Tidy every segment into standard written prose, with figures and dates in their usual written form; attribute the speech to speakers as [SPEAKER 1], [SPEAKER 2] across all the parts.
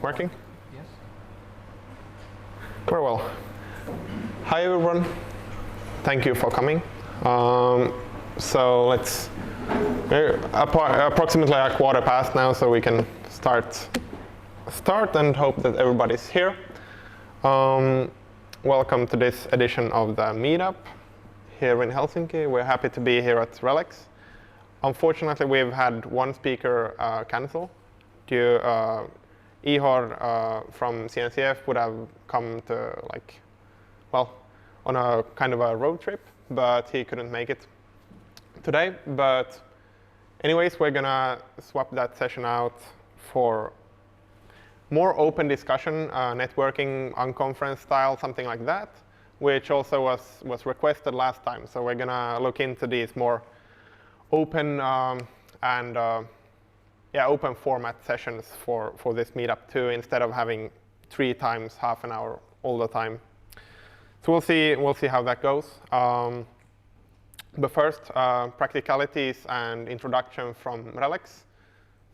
[SPEAKER 1] working?
[SPEAKER 2] Yes.
[SPEAKER 1] Very well. Hi everyone. Thank you for coming. So let's approximately a quarter past now, so we can start and hope that everybody's here. Welcome to this edition of the Meetup here in Helsinki. We're happy to be here at RELX. Unfortunately, we've had one speaker cancel due Ihor from CNCF would have come to on a kind of a road trip, but he couldn't make it today. But anyways, we're gonna swap that session out for more open discussion, networking, unconference style, something like that, which also was requested last time. So we're gonna look into these more open open format sessions for this meetup too, instead of having 3 times half an hour all the time. So we'll see how that goes. But first, practicalities and introduction from RELX,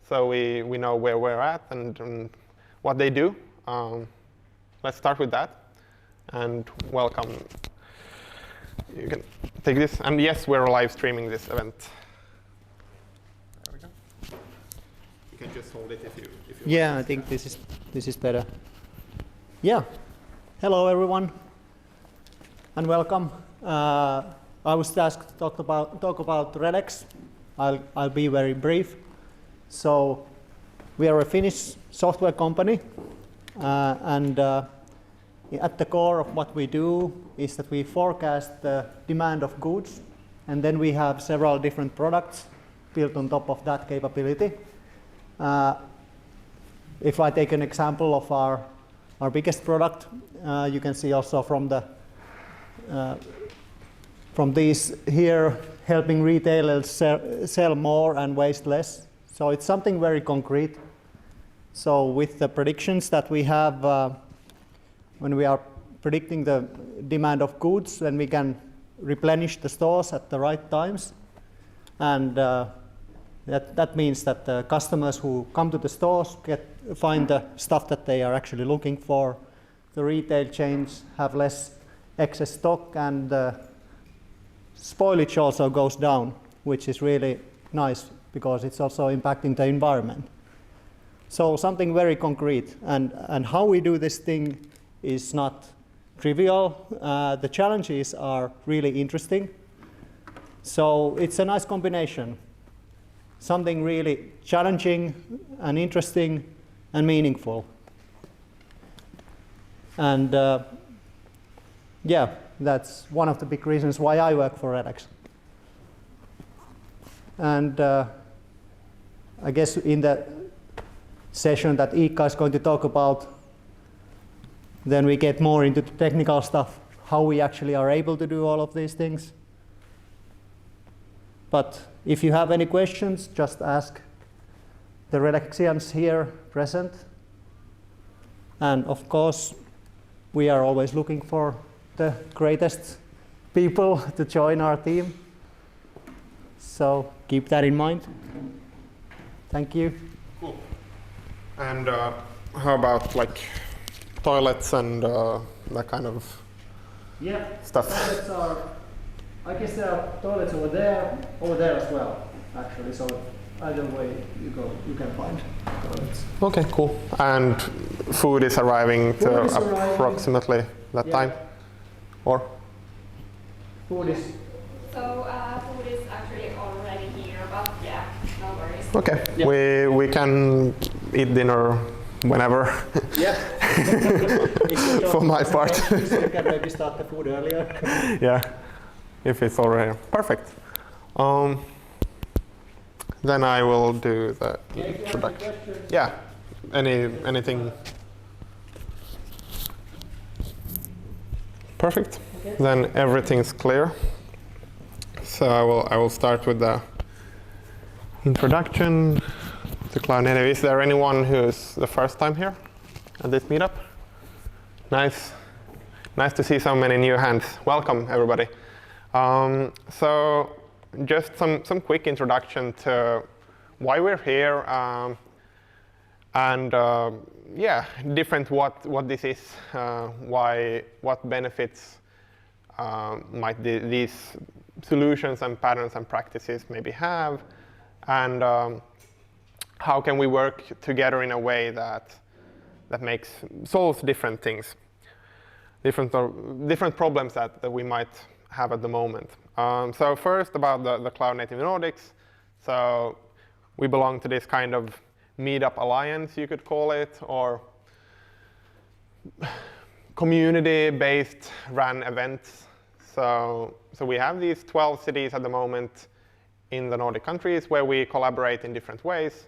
[SPEAKER 1] so we know where we're at and what they do. Let's start with that, and welcome. You can take this, and yes, we're live streaming this event. There we go. You can just hold it if you
[SPEAKER 2] Yeah,
[SPEAKER 1] want.
[SPEAKER 2] I think this is better. Yeah. Hello everyone, and welcome. I was asked to talk about RELX. I'll be very brief. So we are a Finnish software company, and at the core of what we do is that we forecast the demand of goods, and then we have several different products built on top of that capability. If I take an example of our biggest product, you can see also from these here, helping retailers sell more and waste less. So it's something very concrete. So with the predictions that we have, when we are predicting the demand of goods, then we can replenish the stores at the right times. And that means that the customers who come to the stores find the stuff that they are actually looking for. The retail chains have less excess stock, and spoilage also goes down, which is really nice because it's also impacting the environment. So something very concrete, and how we do this thing is not trivial. The challenges are really interesting. So it's a nice combination. Something really challenging and interesting and meaningful. And yeah, that's one of the big reasons why I work for RELX. And I guess in the session that Ika is going to talk about, then we get more into the technical stuff, how we actually are able to do all of these things. But if you have any questions, just ask the RELXians here present. And of course, we are always looking for the greatest people to join our team. So keep that in mind. Thank you.
[SPEAKER 1] Cool. And how about toilets and that kind of stuff?
[SPEAKER 2] Toilets are, I guess there are toilets over there as well, actually. So either way you go, you can find toilets.
[SPEAKER 1] Okay, cool. And food is arriving approximately that time? Or?
[SPEAKER 2] Food is
[SPEAKER 3] actually already here, but yeah, no worries.
[SPEAKER 1] Okay,
[SPEAKER 2] yeah.
[SPEAKER 1] We can eat dinner whenever.
[SPEAKER 2] Yeah.
[SPEAKER 1] For my part.
[SPEAKER 2] You can maybe start the food earlier.
[SPEAKER 1] Yeah, if it's already perfect. Then I will do the introduction. Yeah, anything. Perfect. Okay. Then everything's clear. So I will start with the introduction to Cloud Native. Is there anyone who's the first time here at this meetup? Nice to see so many new hands. Welcome, everybody. So just some quick introduction to why we're here. and yeah, different what this is, what benefits might these solutions and patterns and practices maybe have, and how can we work together in a way that solves different things, different problems that we might have at the moment. So first about the Cloud Native Nordics. So we belong to this kind of Meetup alliance, you could call it, or community-based ran events. So we have these 12 cities at the moment in the Nordic countries where we collaborate in different ways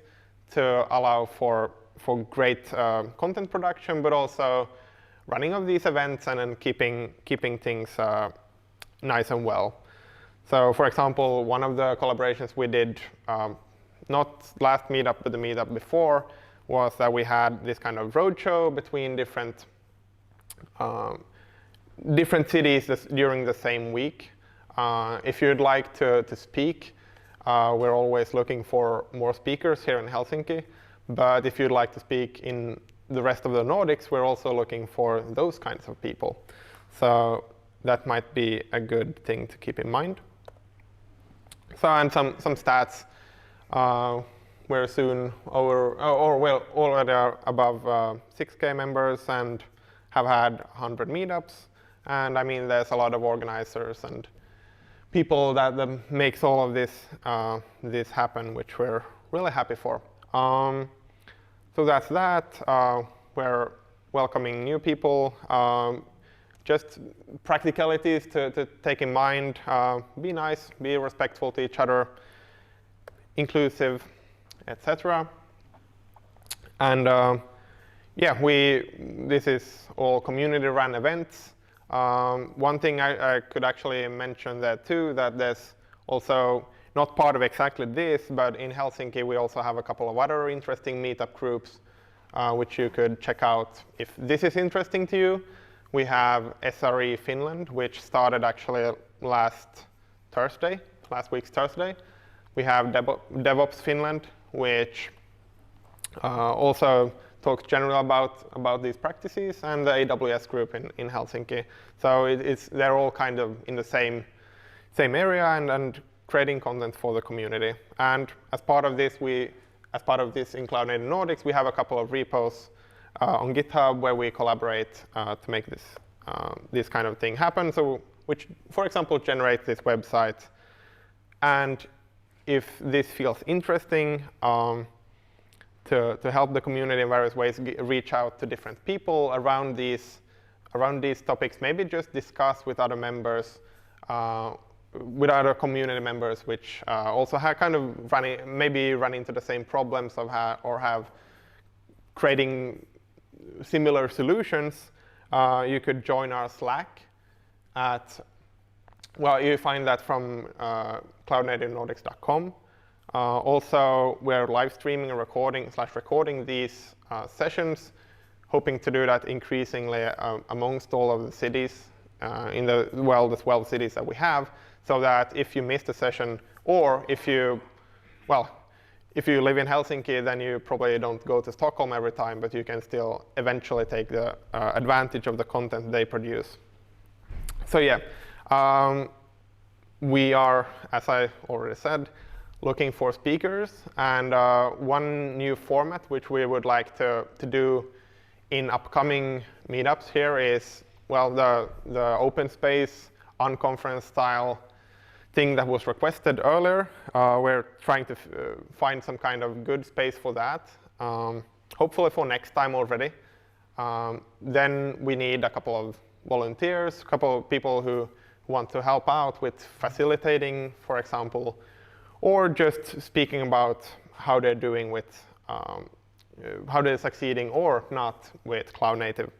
[SPEAKER 1] to allow for great content production, but also running of these events and then keeping things nice and well. So for example, one of the collaborations we did, not last meetup, but the meetup before, was that we had this kind of roadshow between different cities during the same week. If you'd like to speak, we're always looking for more speakers here in Helsinki. But if you'd like to speak in the rest of the Nordics, we're also looking for those kinds of people. So that might be a good thing to keep in mind. So, and some stats. We're soon already are above 6K members and have had 100 meetups. And I mean, there's a lot of organizers and people that makes all of this happen, which we're really happy for. So that's that. We're welcoming new people. Just practicalities to take in mind. Be nice, be respectful to each other, inclusive, etc. And yeah, this is all community-run events. One thing I could actually mention there too, that there's also, not part of exactly this, but in Helsinki we also have a couple of other interesting meetup groups which you could check out if this is interesting to you. We have SRE Finland, which started actually last week's Thursday. We have DevOps Finland, which also talks generally about these practices, and the AWS group in Helsinki. So they're all kind of in the same area and creating content for the community. And as part of this, in Cloud Native Nordics, we have a couple of repos on GitHub where we collaborate to make this kind of thing happen. So, which, for example, generates this website. And if this feels interesting, to help the community in various ways, reach out to different people around these topics. Maybe just discuss with other members, with other community members, which also have kind of run into the same problems or have creating similar solutions. You could join our Slack at, well, you find that from cloudnativenordics.com. Also, we're live streaming and recording these sessions, hoping to do that increasingly amongst all of the cities in the 12 cities that we have, so that if you missed a session, or if you live in Helsinki, then you probably don't go to Stockholm every time, but you can still eventually take the advantage of the content they produce. So yeah, we are, as I already said, looking for speakers, and one new format which we would like to do in upcoming meetups here is, well, the open space unconference style thing that was requested earlier. We're trying to find some kind of good space for that, hopefully for next time already. Then we need a couple of volunteers, a couple of people who want to help out with facilitating, for example, or just speaking about how they're doing with, how they're succeeding or not with Cloud Native.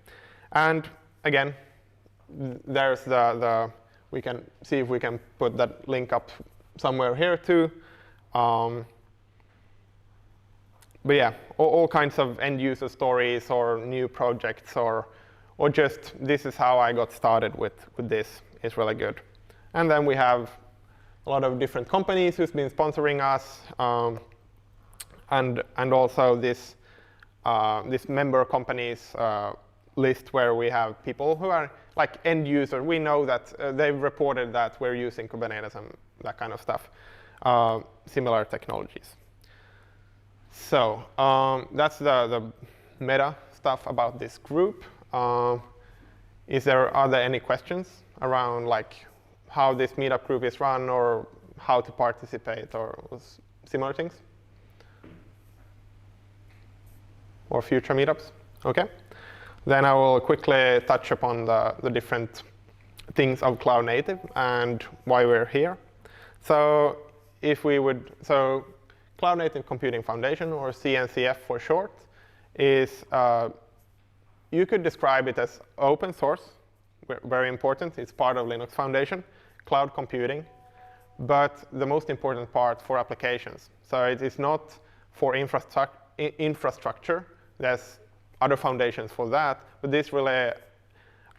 [SPEAKER 1] And again, there's we can see if we can put that link up somewhere here too. But yeah, all kinds of end user stories or new projects or just this is how I got started with this is really good. And then we have a lot of different companies who's been sponsoring us, and also this this member companies list where we have people who are like end users. We know that they've reported that we're using Kubernetes and that kind of stuff, similar technologies. So that's the meta stuff about this group. Are there any questions around like how this meetup group is run or how to participate or similar things? Or future meetups? OK. Then I will quickly touch upon the different things of cloud native and why we're here. So Cloud Native Computing Foundation, or CNCF for short, is you could describe it as open source, very important. It's part of Linux Foundation, cloud computing, but the most important part for applications. So it is not for infrastructure. There's other foundations for that, but this really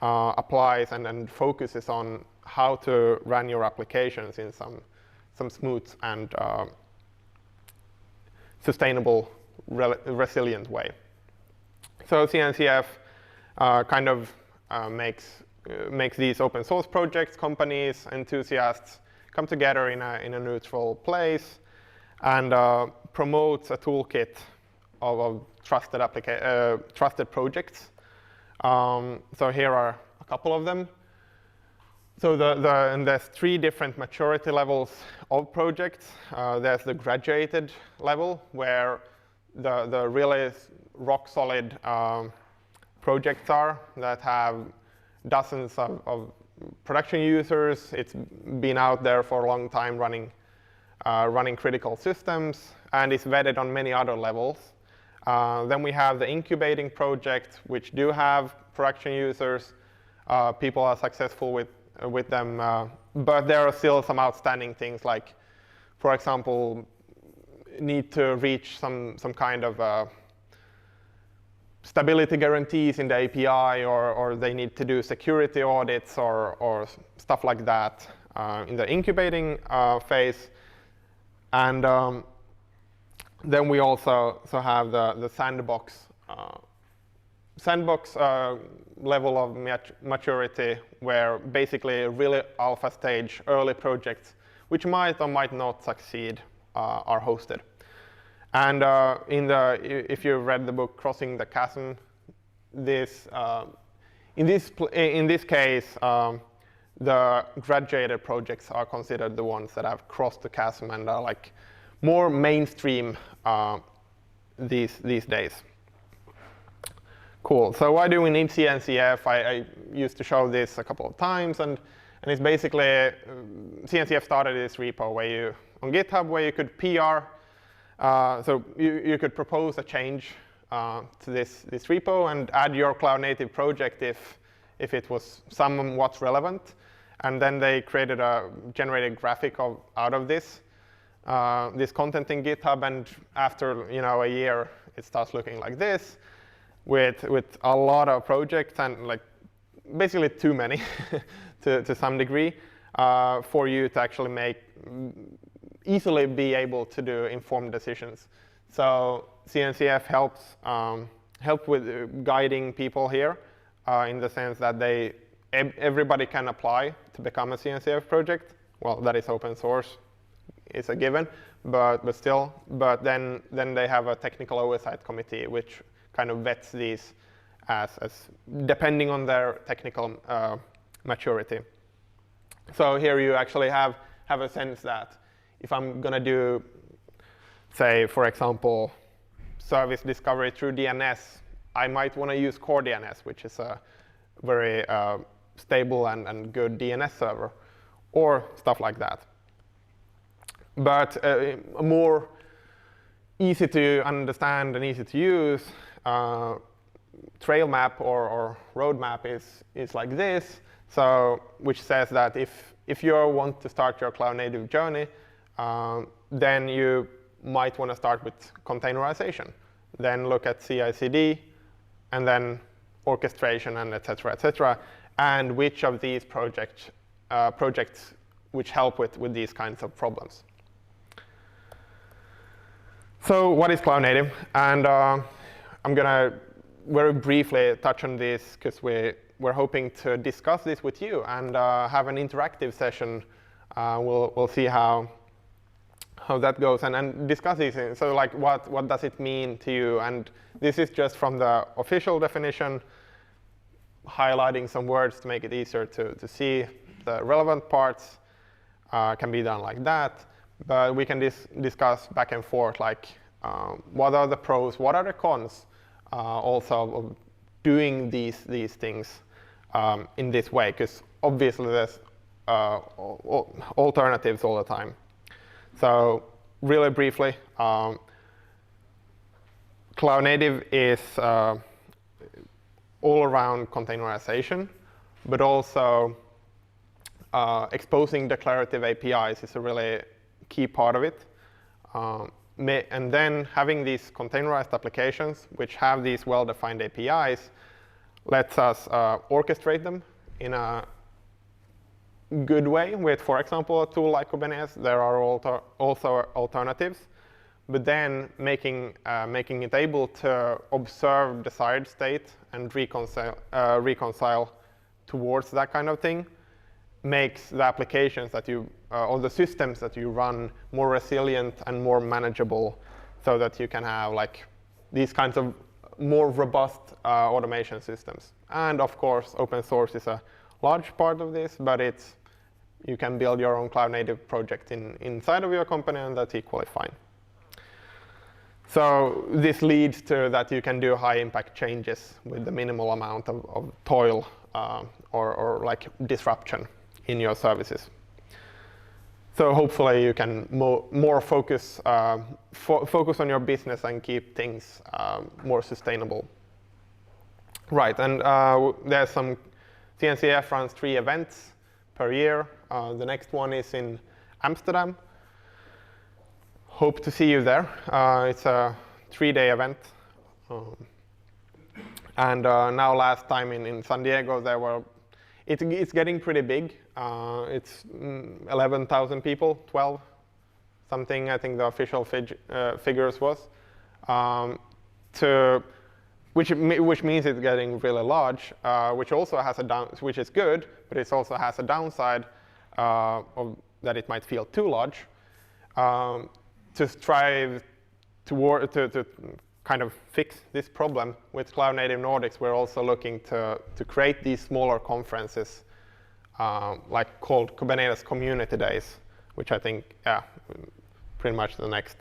[SPEAKER 1] applies and focuses on how to run your applications in some smooth and sustainable, resilient way. So CNCF kind of makes these open source projects, companies, enthusiasts come together in a neutral place and promotes a toolkit of trusted projects. So here are a couple of them. So and there's 3 different maturity levels of projects. There's the graduated level, where the really rock-solid projects are that have dozens of production users. It's been out there for a long time running critical systems, and it's vetted on many other levels. Then we have the incubating project, which do have production users. People are successful with them, but there are still some outstanding things, like, for example, need to reach some kind of stability guarantees in the API, or they need to do security audits or stuff like that in the incubating phase. And then we also have the sandbox level of maturity, where basically really alpha stage early projects, which might or might not succeed, are hosted. And if you read the book Crossing the Chasm, in this case, the graduated projects are considered the ones that have crossed the chasm and are like more mainstream these days. Cool. So why do we need CNCF? I used to show this a couple of times, and it's basically CNCF started this repo on GitHub where you could PR. So you could propose a change to this repo and add your cloud native project if it was somewhat relevant, and then they generated graphic out of this content in GitHub, and after a year it starts looking like this, with a lot of projects and like basically too many to some degree for you to actually easily be able to do informed decisions. So CNCF help with guiding people here in the sense that everybody can apply to become a CNCF project. Well, that is open source, it's a given, but then they have a technical oversight committee which kind of vets these as depending on their technical maturity. So here you actually have a sense that if I'm going to do, say, for example, service discovery through DNS, I might want to use Core DNS, which is a very stable and good DNS server, or stuff like that. But a more easy to understand and easy to use trail map or roadmap is like this. So which says that if you want to start your cloud native journey, then you might want to start with containerization. Then look at CI/CD, and then orchestration, and et cetera, and which of these projects which help with these kinds of problems. So what is cloud native? And I'm gonna very briefly touch on this because we're hoping to discuss this with you and have an interactive session. We'll see how that goes and discuss these things. So like what does it mean to you? And this is just from the official definition, highlighting some words to make it easier to see. The relevant parts can be done like that, but we can discuss back and forth, like what are the pros, what are the cons also of doing these things in this way, because obviously there's alternatives all the time. So really briefly, cloud native is all around containerization, but also exposing declarative APIs is a really key part of it. And then having these containerized applications, which have these well-defined APIs, lets us orchestrate them in a good way with, for example, a tool like Kubernetes. There are also alternatives, but then making it able to observe desired state and reconcile towards that kind of thing makes the applications that you or the systems that you run more resilient and more manageable, so that you can have like these kinds of more robust automation systems. And of course, open source is a large part of this, but you can build your own cloud native project inside of your company, and that's equally fine. So this leads to that you can do high impact changes with the minimal amount of toil or like disruption in your services. So hopefully you can more focus on your business and keep things more sustainable. Right, and there's some CNCF runs 3 events per year. The next one is in Amsterdam. Hope to see you there. It's a 3-day event. And now last time in San Diego, it's getting pretty big. It's 11,000 people, 12, something I think the official figures was. Which means it's getting really large, which also has which is good, but it also has a downside of that it might feel too large. To strive to kind of fix this problem with Cloud Native Nordics, we're also looking to create these smaller conferences, like called Kubernetes Community Days, which I think, pretty much the next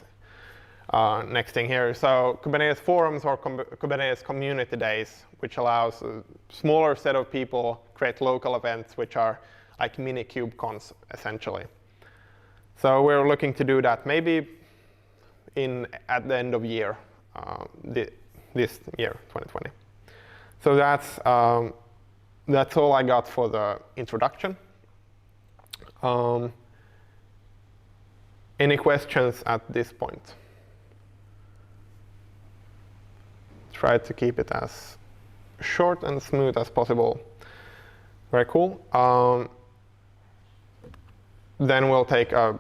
[SPEAKER 1] thing here. So Kubernetes forums or Kubernetes Community Days, which allows a smaller set of people create local events, which are like mini KubeCons essentially. So we're looking to do that maybe at the end of year, this year, 2020. So that's all I got for the introduction. Any questions at this point? Try to keep it as short and smooth as possible. Very cool. Then we'll take a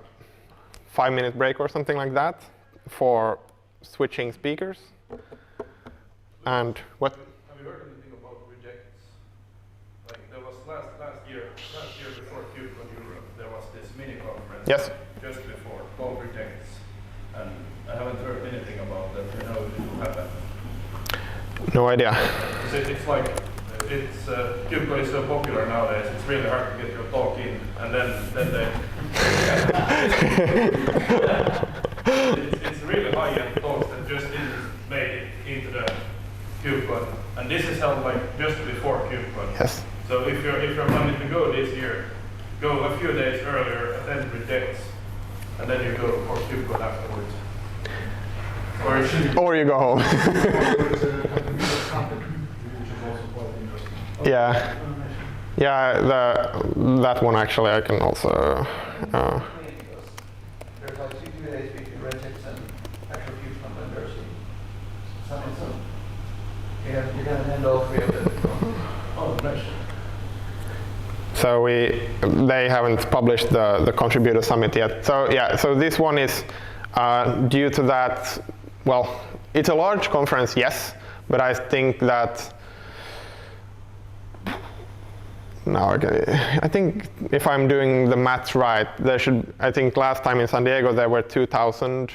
[SPEAKER 1] 5-minute break or something like that for switching speakers. And what?
[SPEAKER 4] Have you heard anything about rejects? Like there was last year before KubeCon Europe, there was this mini conference.
[SPEAKER 1] Yes.
[SPEAKER 4] Just before, called rejects, and I haven't heard anything about that. You know if it will happen.
[SPEAKER 1] No idea.
[SPEAKER 4] It's like KubeCon is so popular nowadays. It's really hard to get your talk in, and then they. it's really high-end talks that just didn't make it into the KubeCon, and this is held like just before KubeCon.
[SPEAKER 1] Yes.
[SPEAKER 4] So if you're planning to go this year, go a few days earlier, attend rejects, and then you go for KubeCon afterwards.
[SPEAKER 1] Or you go home. Yeah. Yeah, that one actually I can also.
[SPEAKER 5] There's like 2 days between rejects and actual KubeCon vendors. You can hand all 3 of them. Oh, nice.
[SPEAKER 1] So they haven't published the contributor summit yet. So yeah, so this one is due to that. Well, it's a large conference, yes, But I think that now I think if I'm doing the math right, I think last time in San Diego there were 2,000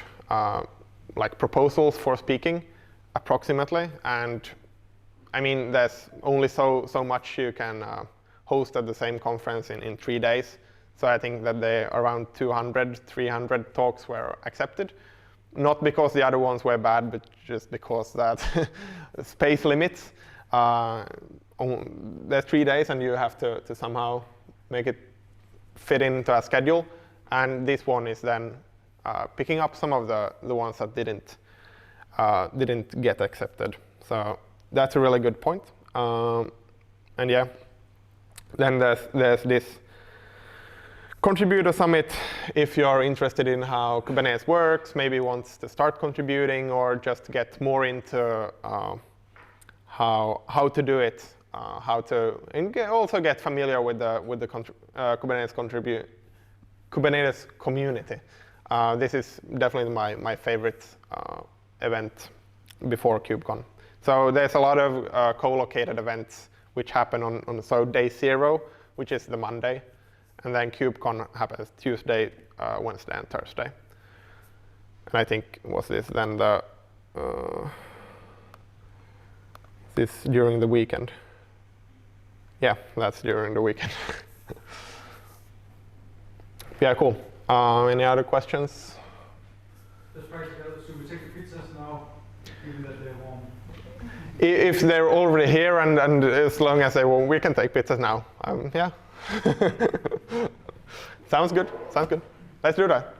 [SPEAKER 1] like proposals for speaking, approximately, and I mean there's only so much you can host at the same conference in 3 days. So I think that around 200, 300 talks were accepted. Not because the other ones were bad, but just because that space limits. There's 3 days and you have to somehow make it fit into a schedule. And this one is then picking up some of the ones that didn't get accepted. So that's a really good point. And yeah, then there's this Contributor Summit if you're interested in how Kubernetes works, maybe wants to start contributing or just get more into how to do it, and also get familiar with the Kubernetes community. This is definitely my favorite event before KubeCon. So there's a lot of co-located events which happen on day 0, which is the Monday. And then KubeCon happens Tuesday, Wednesday, and Thursday. And I think was this then this during the weekend? Yeah, that's during the weekend. Yeah, cool. Any other questions?
[SPEAKER 6] Just practical. Should we take the pizzas now, given that they're warm?
[SPEAKER 1] If they're already here, and as long as they warm, we can take pizzas now. Yeah. Sounds good. Sounds good. Let's do that.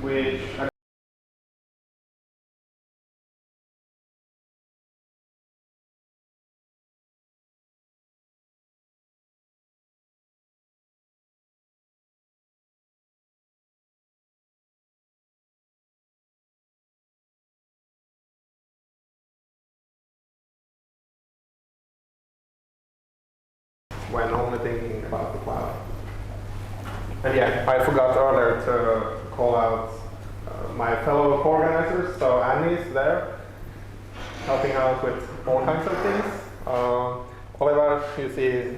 [SPEAKER 1] which when only thinking about the cloud. And yeah, I forgot earlier to call out my fellow co-organizers. So Annie's there, helping out with all kinds of things. Oliver, you see,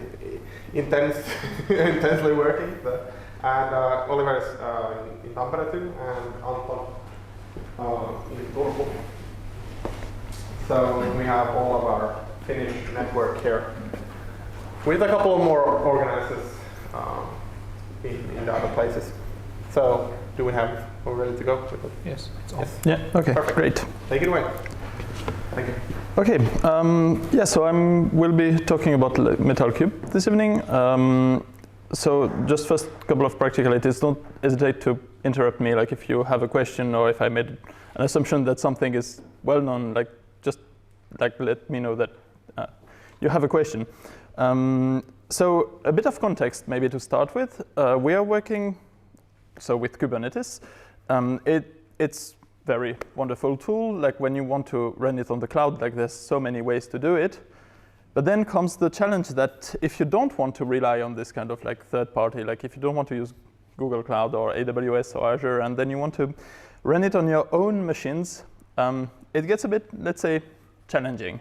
[SPEAKER 1] intensely working. And Oliver is in Tampere too, and Anton in Turku. So we have all of our Finnish network here, with a couple of more organizers in the other places. So, we're ready to go with it?
[SPEAKER 7] Yes.
[SPEAKER 1] Yes.
[SPEAKER 7] Yeah, okay,
[SPEAKER 1] Perfect.
[SPEAKER 7] great.
[SPEAKER 1] Take it away. Thank you.
[SPEAKER 7] Okay, yeah, so we'll be talking about Metalcube this evening. So just first couple of practicalities. Don't hesitate to interrupt me, like if you have a question or if I made an assumption that something is well known, like just like let me know that you have a question. So a bit of context maybe to start with. We are working with Kubernetes. It's very wonderful tool. Like when you want to run it on the cloud, like there's so many ways to do it. But then comes the challenge that if you don't want to rely on this kind of like third party, like if you don't want to use Google Cloud or AWS or Azure, and then you want to run it on your own machines, it gets a bit, let's say, challenging.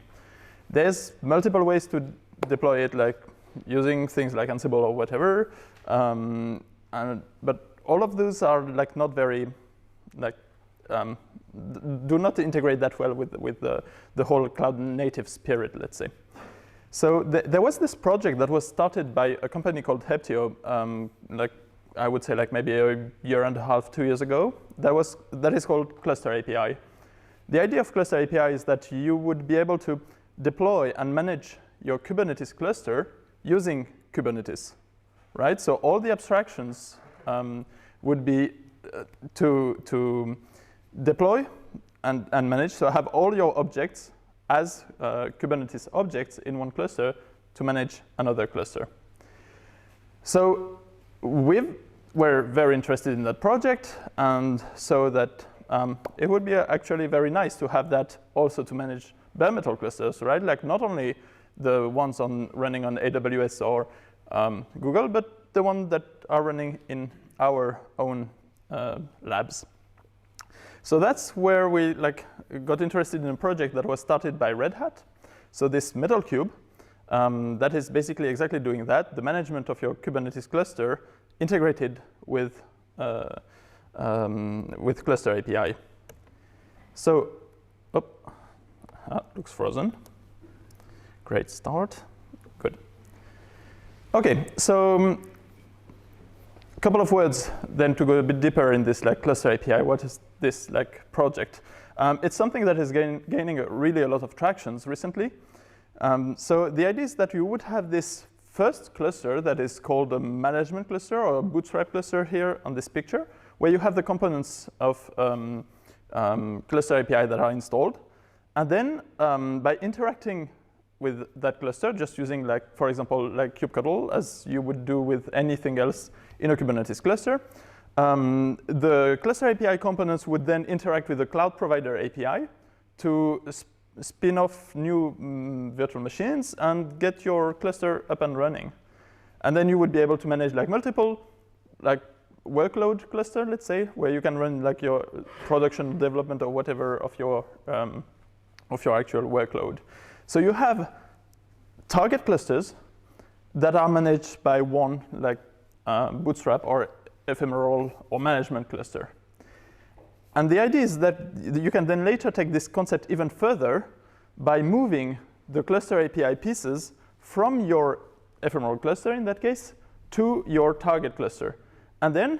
[SPEAKER 7] There's multiple ways to deploy it, like using things like Ansible or whatever, but all of those are like not very, like, do not integrate that well with the whole cloud native spirit, let's say. So there was this project that was started by a company called Heptio, like I would say like maybe a year and a half, 2 years ago. That is called Cluster API. The idea of Cluster API is that you would be able to deploy and manage your Kubernetes cluster using Kubernetes, right? So all the abstractions would be to deploy and manage. So have all your objects as Kubernetes objects in one cluster to manage another cluster. So we were very interested in that project, and so that it would be actually very nice to have that also to manage bare metal clusters, right? Like not only the ones running on AWS or Google, but the ones that are running in our own labs. So that's where we got interested in a project that was started by Red Hat. So this Metalcube, that is basically exactly doing that, the management of your Kubernetes cluster integrated with Cluster API. So, looks frozen. Great start, good. Okay, so a couple of words then to go a bit deeper in this Cluster API. What is this project? It's something that is gaining really a lot of tractions recently. So the idea is that you would have this first cluster that is called a management cluster or a bootstrap cluster here on this picture, where you have the components of Cluster API that are installed. And then by interacting with that cluster, just using for example, kubectl, as you would do with anything else in a Kubernetes cluster, the Cluster API components would then interact with the cloud provider API to spin off new virtual machines and get your cluster up and running. And then you would be able to manage multiple workload cluster, let's say, where you can run your production development or whatever of your actual workload. So you have target clusters that are managed by one bootstrap or ephemeral or management cluster. And the idea is that you can then later take this concept even further by moving the Cluster API pieces from your ephemeral cluster, in that case, to your target cluster. And then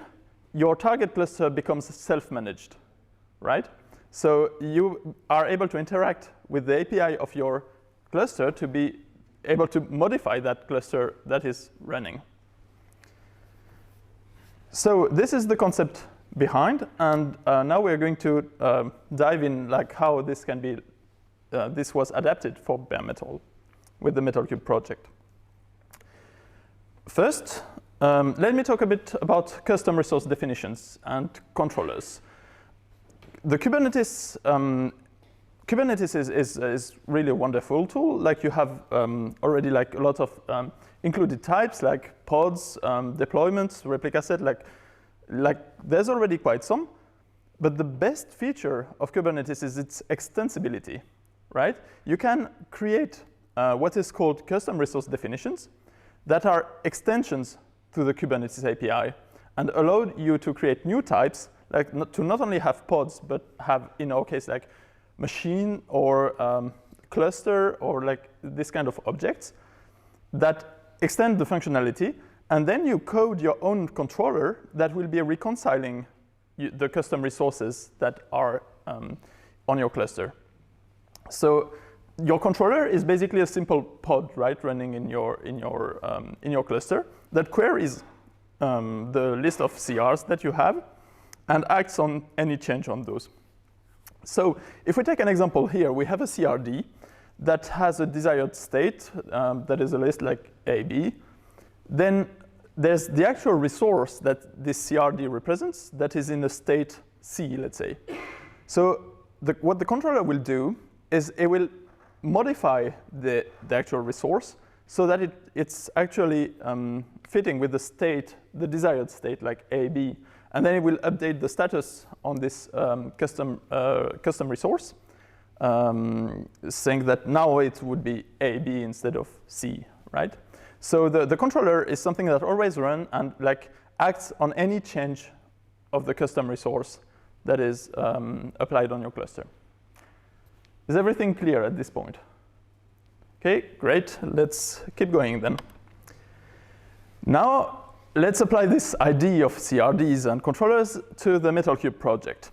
[SPEAKER 7] your target cluster becomes self-managed, right? So you are able to interact with the API of your cluster to be able to modify that cluster that is running. So this is the concept behind, and now we're going to dive in like how this can be, this was adapted for bare metal with the Metal Cube project. First, let me talk a bit about custom resource definitions and controllers. The Kubernetes is really a wonderful tool. Like you have already like a lot of included types like pods, deployments, replica set, like there's already quite some. But the best feature of Kubernetes is its extensibility, right? You can create what is called custom resource definitions that are extensions to the Kubernetes API and allow you to create new types, like to not only have pods, but have, in our case, like machine or cluster or like this kind of objects that extend the functionality. And then you code your own controller that will be reconciling the custom resources that are on your cluster. So your controller is basically a simple pod, right, running in your cluster that queries the list of CRs that you have and acts on any change on those. So if we take an example here, we have a CRD that has a desired state that is a list like AB. Then there's the actual resource that this CRD represents that is in a state C, let's say. So what the controller will do is it will modify the actual resource so that it's actually fitting with the state, the desired state, like AB. And then it will update the status on this custom resource, saying that now it would be AB instead of C, right? So the controller is something that always runs and like acts on any change of the custom resource that is applied on your cluster. Is everything clear at this point? Okay, great. Let's keep going then. Now, let's apply this idea of CRDs and controllers to the Metal Cube project.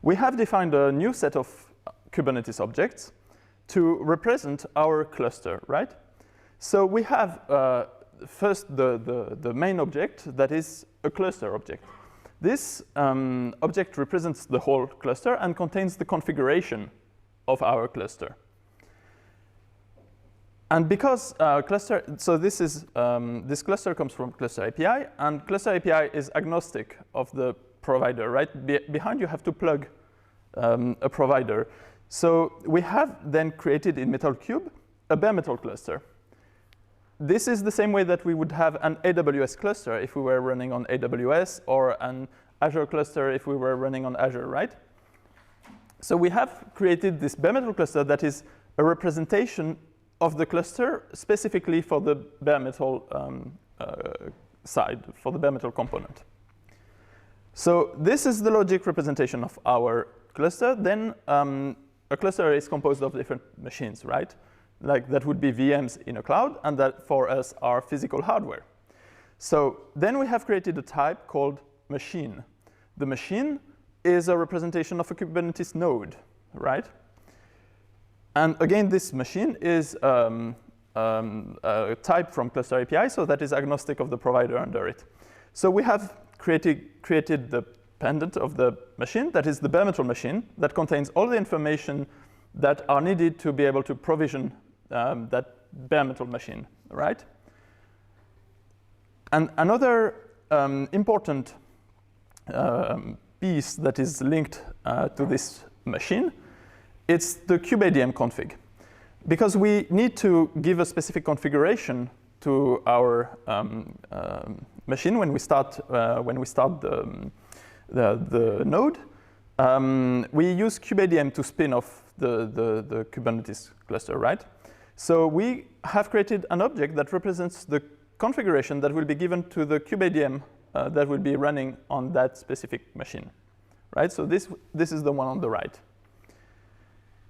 [SPEAKER 7] We have defined a new set of Kubernetes objects to represent our cluster, right? So we have first the main object that is a cluster object. This object represents the whole cluster and contains the configuration of our cluster. And because so this cluster comes from Cluster API, and Cluster API is agnostic of the provider, right? Behind you have to plug a provider. So we have then created in Metal Cube a bare metal cluster. This is the same way that we would have an AWS cluster if we were running on AWS, or an Azure cluster if we were running on Azure, right? So we have created this bare metal cluster that is a representation of the cluster specifically for the bare metal side, for the bare metal component. So this is the logic representation of our cluster. Then a cluster is composed of different machines, right? Like that would be VMs in a cloud, and that for us are physical hardware. So then we have created a type called machine. The machine is a representation of a Kubernetes node, right? And again, this machine is a type from Cluster API, so that is agnostic of the provider under it. So we have created the pendant of the machine, that is the bare metal machine, that contains all the information that are needed to be able to provision that bare metal machine, right? And another important piece that is linked to this machine, it's the kubeadm config. Because we need to give a specific configuration to our machine when we start the node, we use kubeadm to spin off the Kubernetes cluster, right? So we have created an object that represents the configuration that will be given to the kubeadm that will be running on that specific machine, right? So this is the one on the right.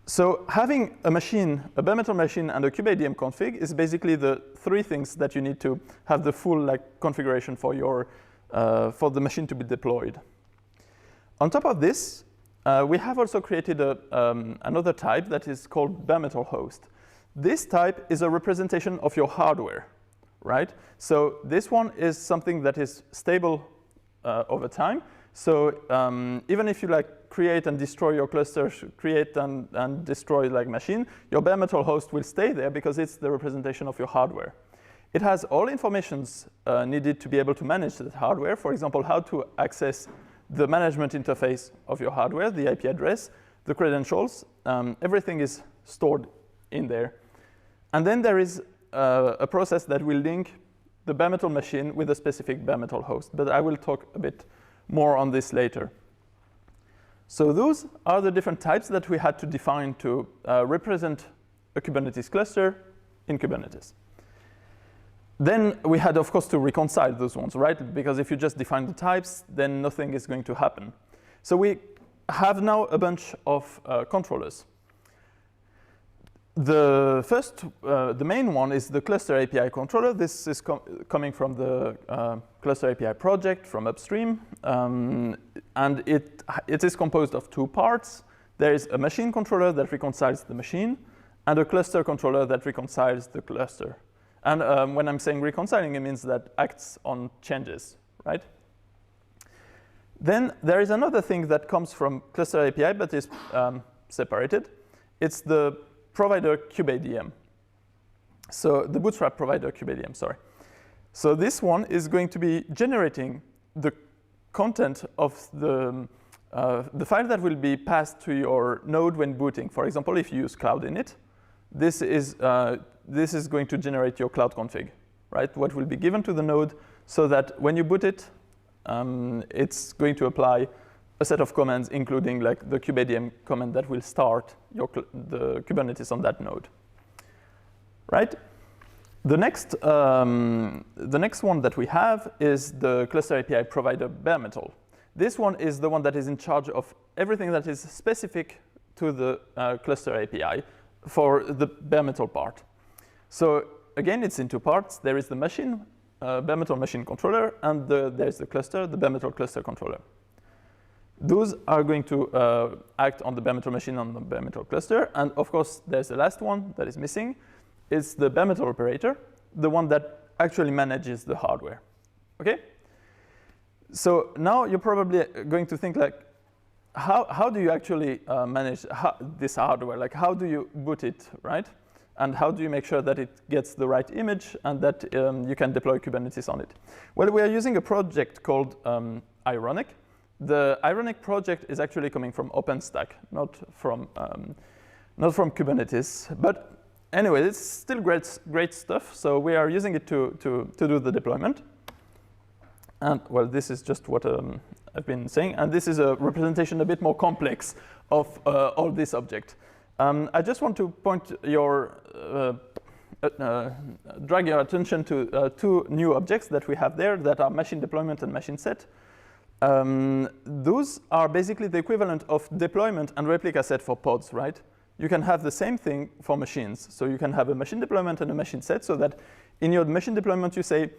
[SPEAKER 7] So having a machine, a bare metal machine, and a kubeadm config is basically the three things that you need to have the full configuration for your for the machine to be deployed. On top of this, we have also created another type that is called bare metal host. This type is a representation of your hardware, right? So this one is something that is stable over time. So even if you like create and destroy your cluster, create and destroy like machine, your bare metal host will stay there because it's the representation of your hardware. It has all informations needed to be able to manage that hardware. For example, how to access the management interface of your hardware, the IP address, the credentials, everything is stored in there. And then there is a process that will link the bare metal machine with a specific bare metal host. But I will talk a bit more on this later. So those are the different types that we had to define to represent a Kubernetes cluster in Kubernetes. Then we had, of course, to reconcile those ones, right? Because if you just define the types, then nothing is going to happen. So we have now a bunch of controllers. The first, the main one is the cluster API controller. This is coming from the cluster API project from upstream. And it is composed of two parts. There is a machine controller that reconciles the machine, and a cluster controller that reconciles the cluster. And when I'm saying reconciling, it means that acts on changes, right? Then there is another thing that comes from cluster API, but is separated. It's the provider kubeadm. So the bootstrap provider kubeadm, sorry. So this one is going to be generating the content of the file that will be passed to your node when booting. For example, if you use cloud init, this is going to generate your cloud config, right? What will be given to the node so that when you boot it, it's going to apply a set of commands, including like the kubeadm command that will start the Kubernetes on that node, right? The next one that we have is the cluster API provider bare metal. This one is the one that is in charge of everything that is specific to the cluster API for the bare metal part. So again, it's in two parts. There is the machine, bare metal machine controller, and there's the cluster, the bare metal cluster controller. Those are going to act on the bare metal machine on the bare metal cluster. And of course, there's the last one that is missing. It's the bare metal operator, the one that actually manages the hardware. Okay? So now you're probably going to think like, how do you actually manage this hardware? Like, how do you boot it, right? And how do you make sure that it gets the right image and that you can deploy Kubernetes on it? Well, we are using a project called Ironic. The Ironic project is actually coming from OpenStack, not from Kubernetes. But anyway, it's still great stuff. So we are using it to do the deployment. And well, this is just what I've been saying. And this is a representation a bit more complex of all this object. I just want to drag your attention to two new objects that we have there that are machine deployment and machine set. Those are basically the equivalent of deployment and replica set for pods, right? You can have the same thing for machines. So you can have a machine deployment and a machine set so that in your machine deployment you say,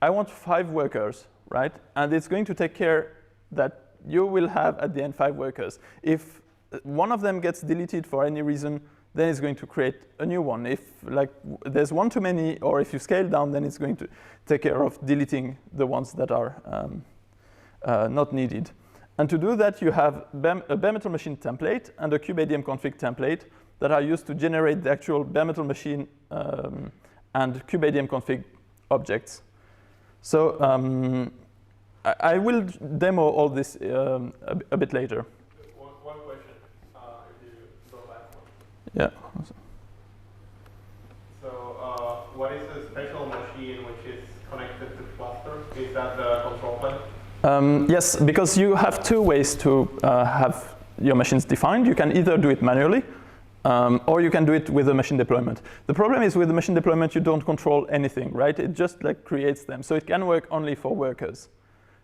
[SPEAKER 7] I want 5 workers, right? And it's going to take care that you will have at the end 5 workers. If one of them gets deleted for any reason, then it's going to create a new one. If like there's one too many, or if you scale down, then it's going to take care of deleting the ones that are not needed. And to do that, you have a bare metal machine template and a kubeadm config template that are used to generate the actual bare metal machine and kubeadm config objects. So I will demo all this a bit later.
[SPEAKER 4] One question, if you go back one.
[SPEAKER 7] Yeah.
[SPEAKER 1] So what is the special machine which is connected to cluster? Is that the control plane?
[SPEAKER 7] Yes, because you have 2 ways to have your machines defined. You can either do it manually, or you can do it with a machine deployment. The problem is with the machine deployment, you don't control anything, right? It just like creates them. So it can work only for workers.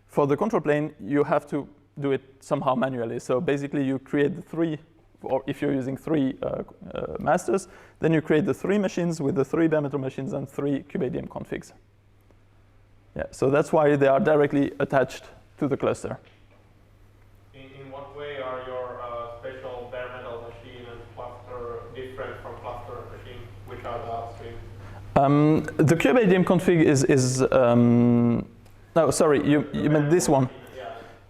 [SPEAKER 7] For the control plane, you have to do it somehow manually. So basically you create the 3, or if you're using 3 masters, then you create the 3 machines with the 3 bare metal machines and 3 kubeadm configs. Yeah, so that's why they are directly attached to the cluster.
[SPEAKER 1] In what way are your special bare metal machine and cluster different from cluster machine, which are the upstream?
[SPEAKER 7] The kubeadm config is no, sorry, you meant this one.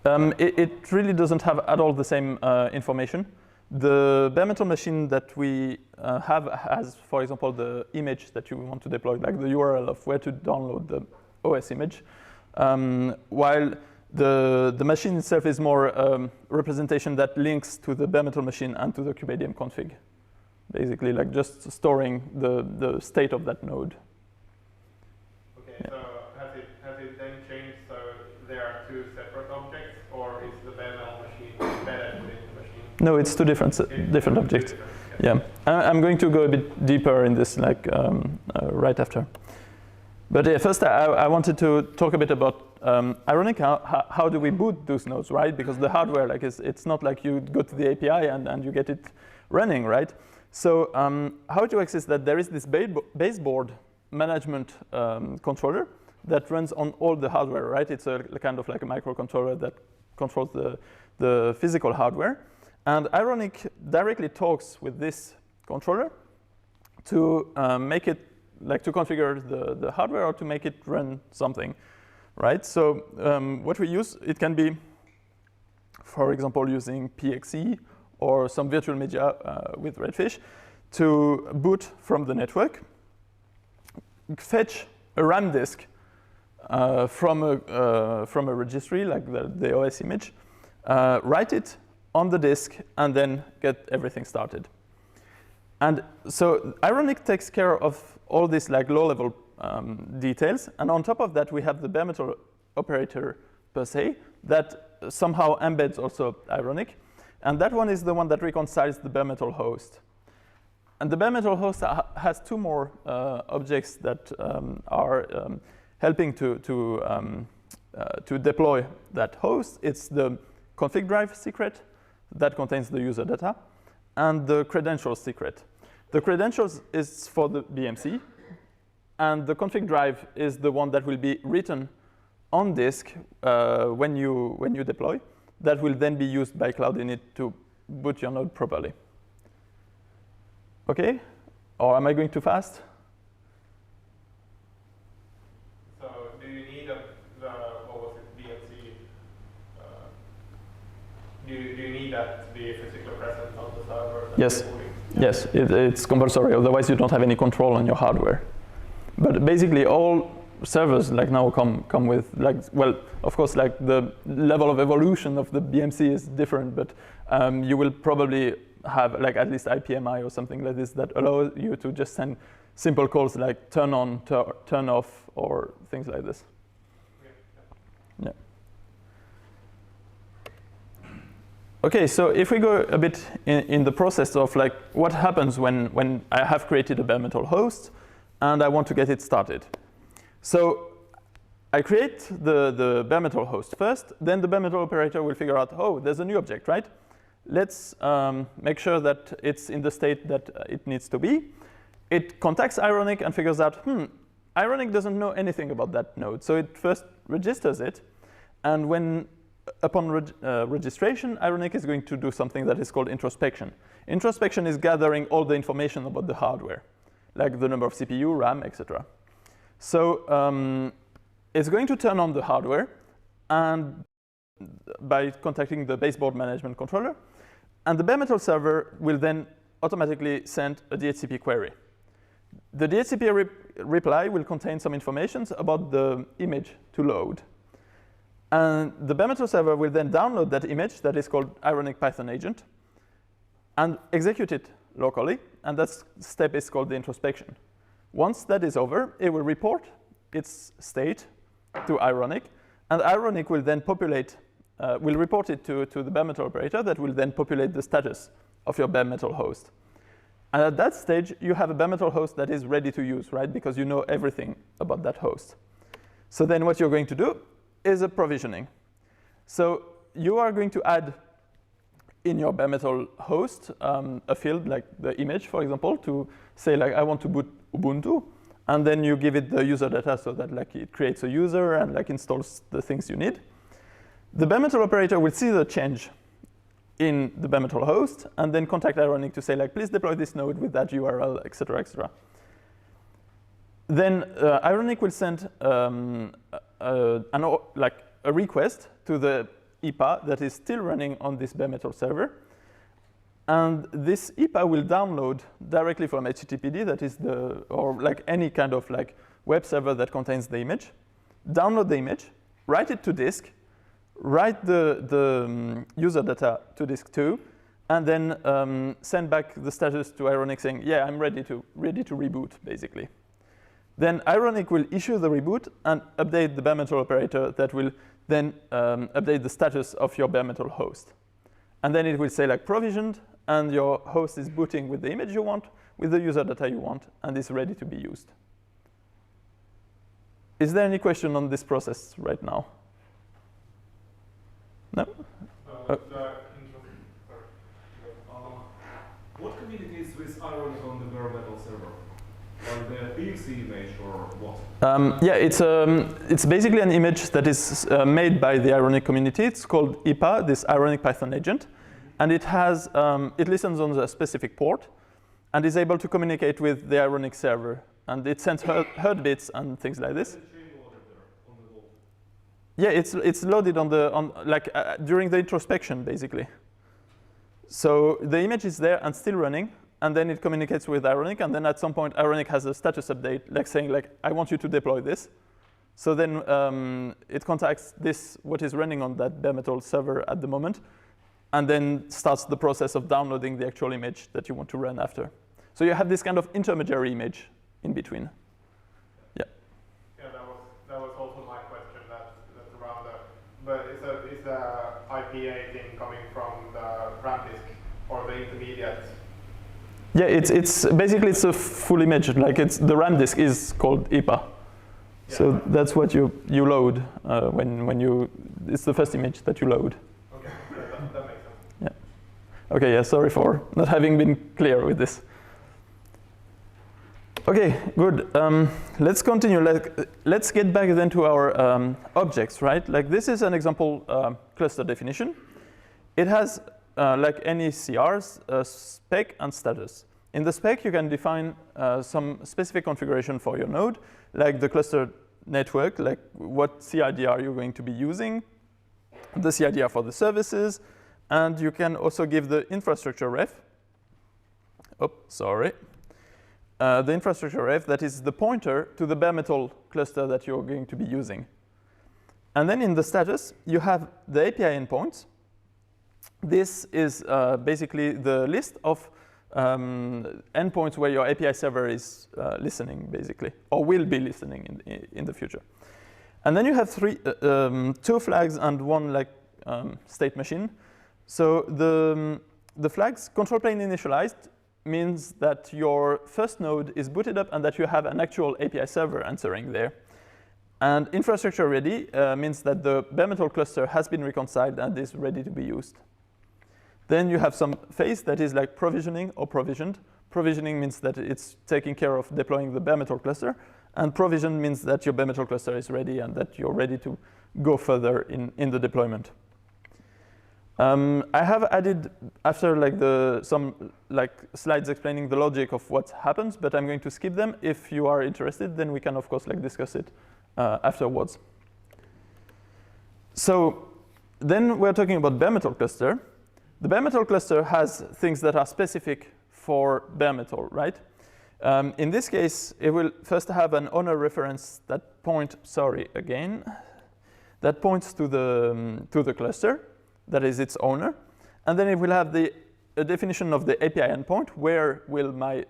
[SPEAKER 7] It really doesn't have at all the same information. The bare metal machine that we have has, for example, the image that you want to deploy, like the URL of where to download the OS image, while the machine itself is more representation that links to the bare metal machine and to the kubeadm config, basically like just storing the state of that node.
[SPEAKER 1] Okay, yeah. So has it then changed so there are two separate objects, or is the bare metal machine embedded within the machine?
[SPEAKER 7] No, it's two different objects. Yeah, I'm going to go a bit deeper in this right after. But first, I wanted to talk a bit about Ironic. How do we boot those nodes, right? Because the hardware, it's not like you go to the API and you get it running, right? So how to access that? There is this baseboard management controller that runs on all the hardware, right? It's a kind of like a microcontroller that controls the physical hardware. And Ironic directly talks with this controller to make it, like to configure the hardware or to make it run something, right? So what we use, it can be, for example, using PXE or some virtual media with Redfish to boot from the network, fetch a RAM disk from a registry, like the OS image, write it on the disk, and then get everything started. And so Ironic takes care of all these like low-level details, and on top of that, we have the bare metal operator per se that somehow embeds also Ironic, and that one is the one that reconciles the bare metal host. And the bare metal host has two more objects that are helping to deploy that host. It's the config drive secret that contains the user data, and the credentials secret. The credentials is for the BMC, and the config drive is the one that will be written on disk when you deploy. That will then be used by Cloud Init to boot your node properly. Okay? Or am I going too fast?
[SPEAKER 1] So do you need BMC? Do you need that to be physically present on the server?
[SPEAKER 7] Yes. Yes, it's compulsory. Otherwise, you don't have any control on your hardware. But basically, all servers like now come with well, of course, like the level of evolution of the BMC is different, but you will probably have like at least IPMI or something like this that allows you to just send simple calls like turn on, turn off, or things like this. Yeah. Okay, so if we go a bit in the process of like what happens when I have created a bare metal host and I want to get it started. So I create the bare metal host first, then the bare metal operator will figure out, oh, there's a new object, right? Let's make sure that it's in the state that it needs to be. It contacts Ironic and figures out, Ironic doesn't know anything about that node. So it first registers it, and when upon registration, Ironic is going to do something that is called introspection. Introspection is gathering all the information about the hardware, like the number of CPU, RAM, etc. So it's going to turn on the hardware and by contacting the baseboard management controller, and the bare metal server will then automatically send a DHCP query. The DHCP reply will contain some information about the image to load. And the bare metal server will then download that image that is called Ironic Python agent and execute it locally, and that step is called the introspection. Once that is over, it will report its state to Ironic, and Ironic will then populate, will report it to the bare metal operator that will then populate the status of your bare metal host. And at that stage, you have a bare metal host that is ready to use, right? Because you know everything about that host. So then what you're going to do is a provisioning. So you are going to add in your bare metal host a field like the image, for example, to say like I want to boot Ubuntu, and then you give it the user data so that like it creates a user and like installs the things you need. The bare metal operator will see the change in the bare metal host and then contact Ironic to say like please deploy this node with that URL, etc., etc. Then Ironic will send a request to the IPA that is still running on this bare metal server. And this IPA will download directly from HTTPD, that is or like any kind of like web server that contains the image, download the image, write it to disk, write the user data to disk 2, and then send back the status to Ironic saying, yeah, I'm ready to reboot, basically. Then Ironic will issue the reboot and update the bare metal operator that will then update the status of your bare metal host. And then it will say like provisioned, and your host is booting with the image you want, with the user data you want, and is ready to be used. Is there any question on this process right now? No?
[SPEAKER 8] What communicates with Ironic on the bare metal server? Like the PLC image or what?
[SPEAKER 7] Yeah, it's basically an image that is made by the Ironic community. It's called IPA, this Ironic Python agent. And it has, it listens on a specific port and is able to communicate with the Ironic server. And it sends herd bits and things like this. Yeah, it's loaded during the introspection, basically. So the image is there and still running, and then it communicates with Ironic, and then at some point Ironic has a status update, like saying like, I want you to deploy this. So then it contacts what is running on that bare metal server at the moment, and then starts the process of downloading the actual image that you want to run after. So you have this kind of intermediary image in between. Yeah.
[SPEAKER 1] Yeah, that was also my question. That's around that. But is the IPA thing coming from the RAM disk or the intermediate?
[SPEAKER 7] Yeah, it's basically it's a full image. Like the RAM disk is called IPA. Yeah. So that's what you load when you. It's the first image that you load.
[SPEAKER 1] Okay, that makes sense.
[SPEAKER 7] Yeah. Okay. Yeah. Sorry for not having been clear with this. Okay, good. Let's continue. Let's get back then to our objects, right? Like this is an example cluster definition. It has, like any CRs, a spec and status. In the spec, you can define some specific configuration for your node, like the cluster network, like what CIDR you're going to be using, the CIDR for the services, and you can also give the infrastructure ref. Oh, sorry. The infrastructure ref, that is the pointer to the bare metal cluster that you're going to be using. And then in the status, you have the API endpoints. This is basically the list of endpoints where your API server is listening, basically, or will be listening in the future. And then you have two flags and one state machine. So the flags, control plane initialized, means that your first node is booted up and that you have an actual API server answering there. And infrastructure ready means that the bare metal cluster has been reconciled and is ready to be used. Then you have some phase that is like provisioning or provisioned. Provisioning means that it's taking care of deploying the bare metal cluster. And provision means that your bare metal cluster is ready and that you're ready to go further in the deployment. I have added after some slides explaining the logic of what happens, but I'm going to skip them. If you are interested, then we can of course discuss it afterwards. So then we're talking about bare metal cluster. The bare metal cluster has things that are specific for bare metal, right? In this case, it will first have an owner reference that points to the cluster. That is its owner. And then it will have a definition of the API endpoint. Where will my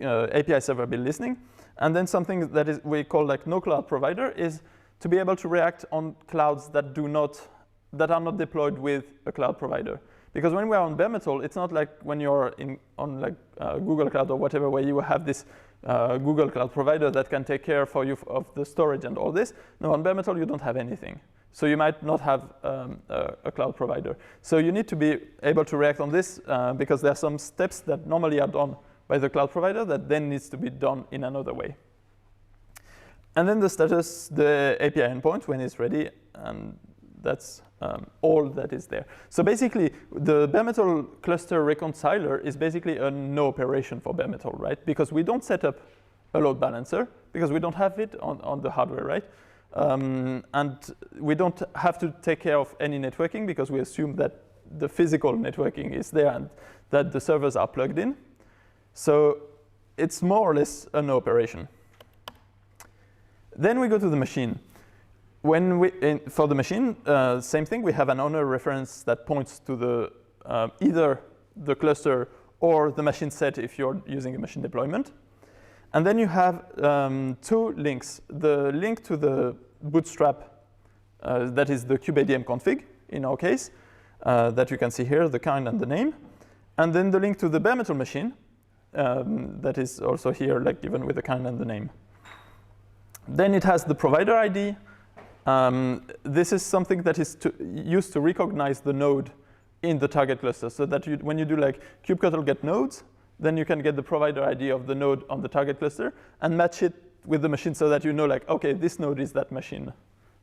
[SPEAKER 7] API server be listening? And then something that we call no cloud provider is to be able to react on clouds that are not deployed with a cloud provider. Because when we're on bare metal, it's not like when you're on Google Cloud or whatever, where you have this Google Cloud provider that can take care for you of the storage and all this. No, on bare metal, you don't have anything. So you might not have a cloud provider. So you need to be able to react on this because there are some steps that normally are done by the cloud provider that then needs to be done in another way. And then the status, the API endpoint when it's ready, and that's all that is there. So basically, the bare metal cluster reconciler is basically a no operation for bare metal, right? Because we don't set up a load balancer because we don't have it on the hardware, right? And we don't have to take care of any networking because we assume that the physical networking is there and that the servers are plugged in. So it's more or less an operation. Then we go to the machine. For the machine, same thing. We have an owner reference that points to the either the cluster or the machine set if you're using a machine deployment. And then you have two links. The link to the bootstrap, that is the kubeadm config in our case, that you can see here, the kind and the name. And then the link to the bare metal machine, that is also here, like given with the kind and the name. Then it has the provider ID. This is something that is used to recognize the node in the target cluster, so that when you do like kubectl get nodes, then you can get the provider ID of the node on the target cluster and match it with the machine so that you know like, okay, this node is that machine.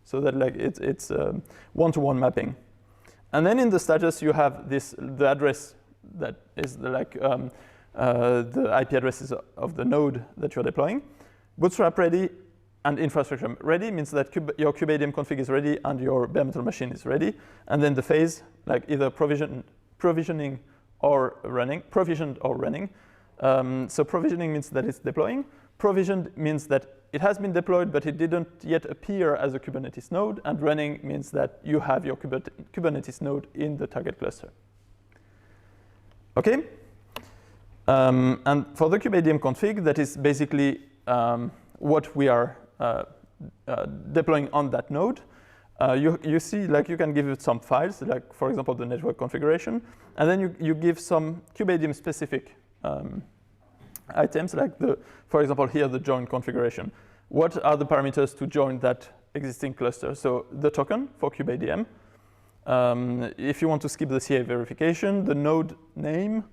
[SPEAKER 7] So that like it's one-to-one mapping. And then in the status you have the address that is the IP addresses of the node that you're deploying. Bootstrap ready and infrastructure ready means that your kubeadm config is ready and your bare metal machine is ready. And then the phase, like either provisioning or running, provisioned or running. So provisioning means that it's deploying. Provisioned means that it has been deployed, but it didn't yet appear as a Kubernetes node. And running means that you have your Kubernetes node in the target cluster. OK? And for the kubeadm config, that is basically what we are deploying on that node. You see, like you can give it some files, like for example, the network configuration, and then you give some kubeadm specific items, like for example, here the join configuration. What are the parameters to join that existing cluster? So the token for kubeadm. If you want to skip the CA verification, the node name,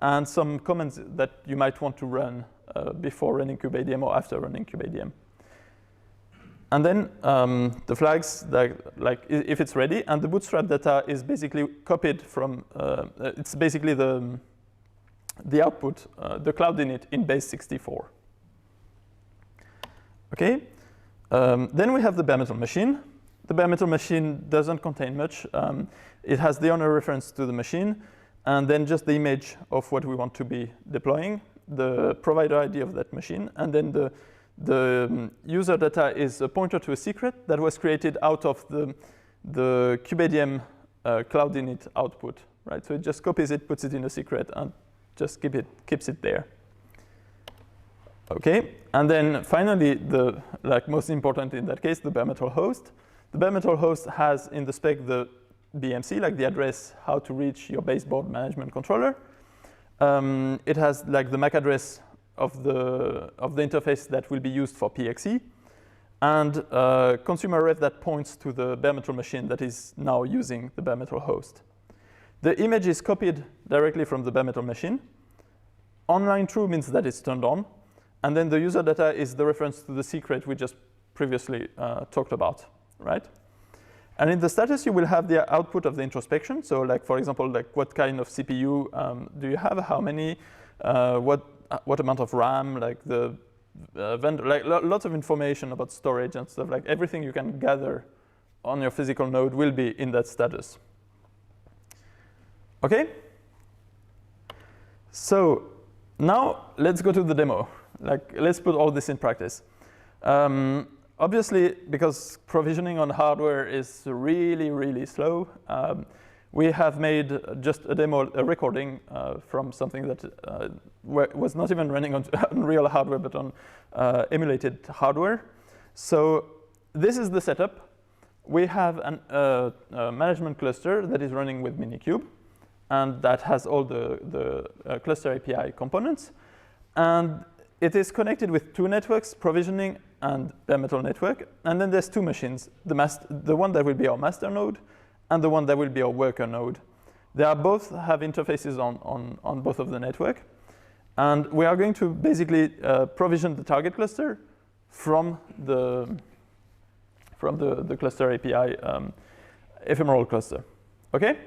[SPEAKER 7] and some commands that you might want to run before running kubeadm or after running kubeadm. And then the flags, like if it's ready, and the bootstrap data is basically copied from, it's basically the output, the cloud init in base 64. Okay, then we have the bare metal machine. The bare metal machine doesn't contain much. It has the owner reference to the machine, and then just the image of what we want to be deploying, the provider ID of that machine, and then the user data is a pointer to a secret that was created out of the kubeadm cloud init output, right? So it just copies it, puts it in a secret, and just keeps it there. Okay, and then finally, the most important in that case, the bare metal host. The bare metal host has in the spec the BMC, like the address, how to reach your baseboard management controller. It has like the MAC address of the interface that will be used for PXE, and consumer ref that points to the bare metal machine that is now using the bare metal host. The image is copied directly from the bare metal machine. Online true means that it's turned on, and then the user data is the reference to the secret we just previously talked about, right? And in the status, you will have the output of the introspection. So, like for example, like what kind of CPU do you have? How many? What amount of RAM? Like the vendor, like lots of information about storage and stuff. Like everything you can gather on your physical node will be in that status. Okay. So now let's go to the demo. Like let's put all this in practice. Obviously, because provisioning on hardware is really, really slow, we have made just a demo, a recording from something that was not even running on real hardware, but on emulated hardware. So this is the setup. We have a management cluster that is running with Minikube, and that has all the cluster API components. And it is connected with two networks, provisioning and bare metal network. And then there's two machines, the one that will be our master node and the one that will be our worker node. They are both have interfaces on both of the network. And we are going to basically provision the target cluster from the cluster API ephemeral cluster. Okay?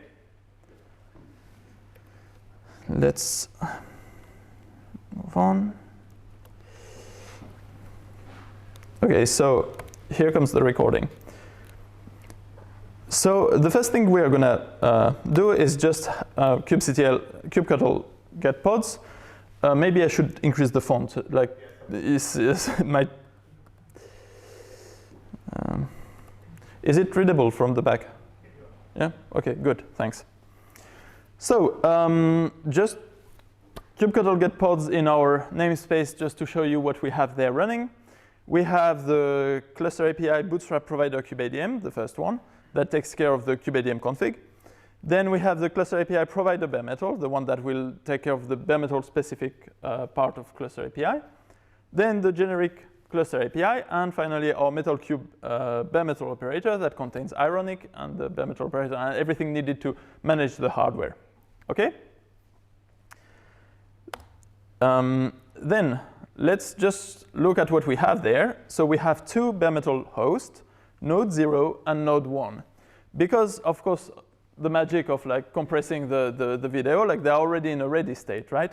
[SPEAKER 7] Let's move on. Okay, so here comes the recording. So the first thing we are going to do is just kubectl get pods. Maybe I should increase the font. Like, is it readable from the back? Yeah? Okay, good, thanks. So just kubectl get pods in our namespace just to show you what we have there running. We have the cluster API bootstrap provider kubeadm, the first one, that takes care of the kubeadm config. Then we have the cluster API provider bare metal, the one that will take care of the bare metal specific part of cluster API. Then the generic cluster API, and finally our metal cube bare metal operator that contains ironic and the bare metal operator and everything needed to manage the hardware. Okay? Then let's just look at what we have there. So we have two bare metal hosts, node 0 and node 1. Because, of course, the magic of like compressing the video, like they're already in a ready state, right?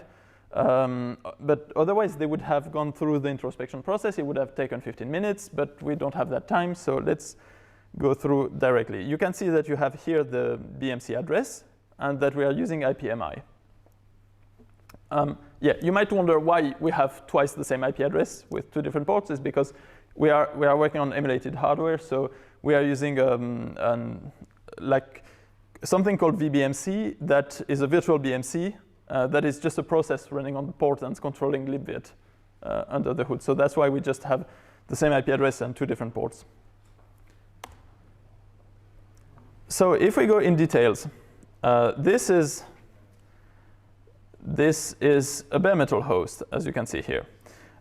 [SPEAKER 7] But otherwise, they would have gone through the introspection process. It would have taken 15 minutes, but we don't have that time. So let's go through directly. You can see that you have here the BMC address and that we are using IPMI. Yeah, you might wonder why we have twice the same IP address with two different ports. Is because we are working on emulated hardware, so we are using like something called VBMC that is a virtual BMC that is just a process running on the port and controlling libvirt under the hood. So that's why we just have the same IP address and two different ports. So if we go in details, this is a bare metal host, as you can see here.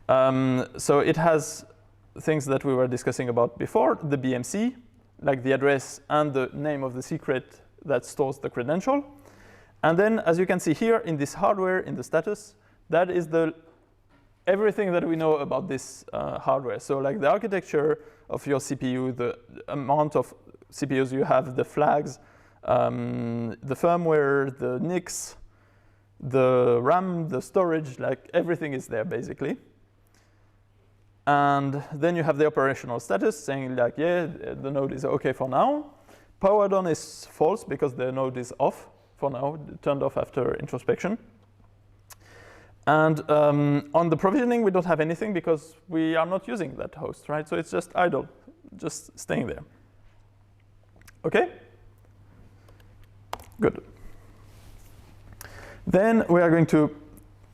[SPEAKER 7] So it has things that we were discussing about before, the BMC, like the address and the name of the secret that stores the credential. And then, as you can see here in this hardware, in the status, that is everything that we know about this hardware. So like the architecture of your CPU, the amount of CPUs you have, the flags, the firmware, the NICs, the RAM, the storage, like everything is there basically. And then you have the operational status saying like, yeah, the node is okay for now. Powered on is false because the node is off for now, turned off after introspection. And on the provisioning, we don't have anything because we are not using that host, right? So it's just idle, just staying there. Okay? Good. Then we are going to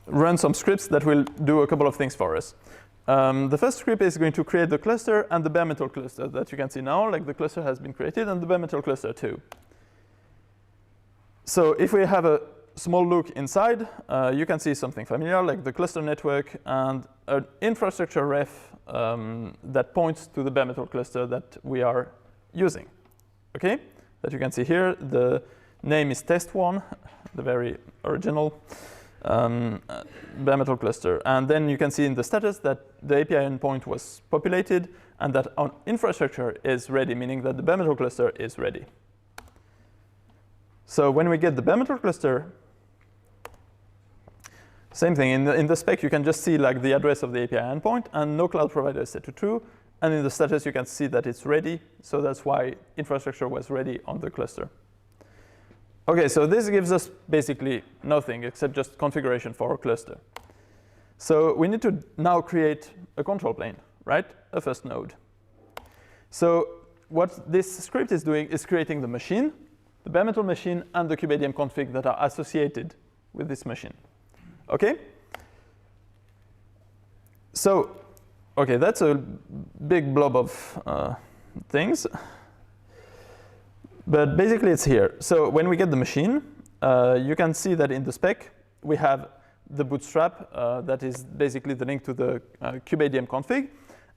[SPEAKER 7] run some scripts that will do a couple of things for us. The first script is going to create the cluster and the bare metal cluster that you can see now, like the cluster has been created and the bare metal cluster too. So if we have a small look inside, you can see something familiar like the cluster network and an infrastructure ref that points to the bare metal cluster that we are using. Okay, that you can see here. The name is test1, the very original bare metal cluster. And then you can see in the status that the API endpoint was populated and that our infrastructure is ready, meaning that the bare metal cluster is ready. So when we get the bare metal cluster, same thing. In the spec, you can just see like the address of the API endpoint and no cloud provider is set to true. And in the status, you can see that it's ready. So that's why infrastructure was ready on the cluster. OK, so this gives us basically nothing except just configuration for our cluster. So we need to now create a control plane, right? A first node. So what this script is doing is creating the machine, the bare metal machine, and the kubeadm config that are associated with this machine. OK? So, OK, that's a big blob of things. But basically, it's here. So when we get the machine, you can see that in the spec, we have the bootstrap that is basically the link to the kubeadm config.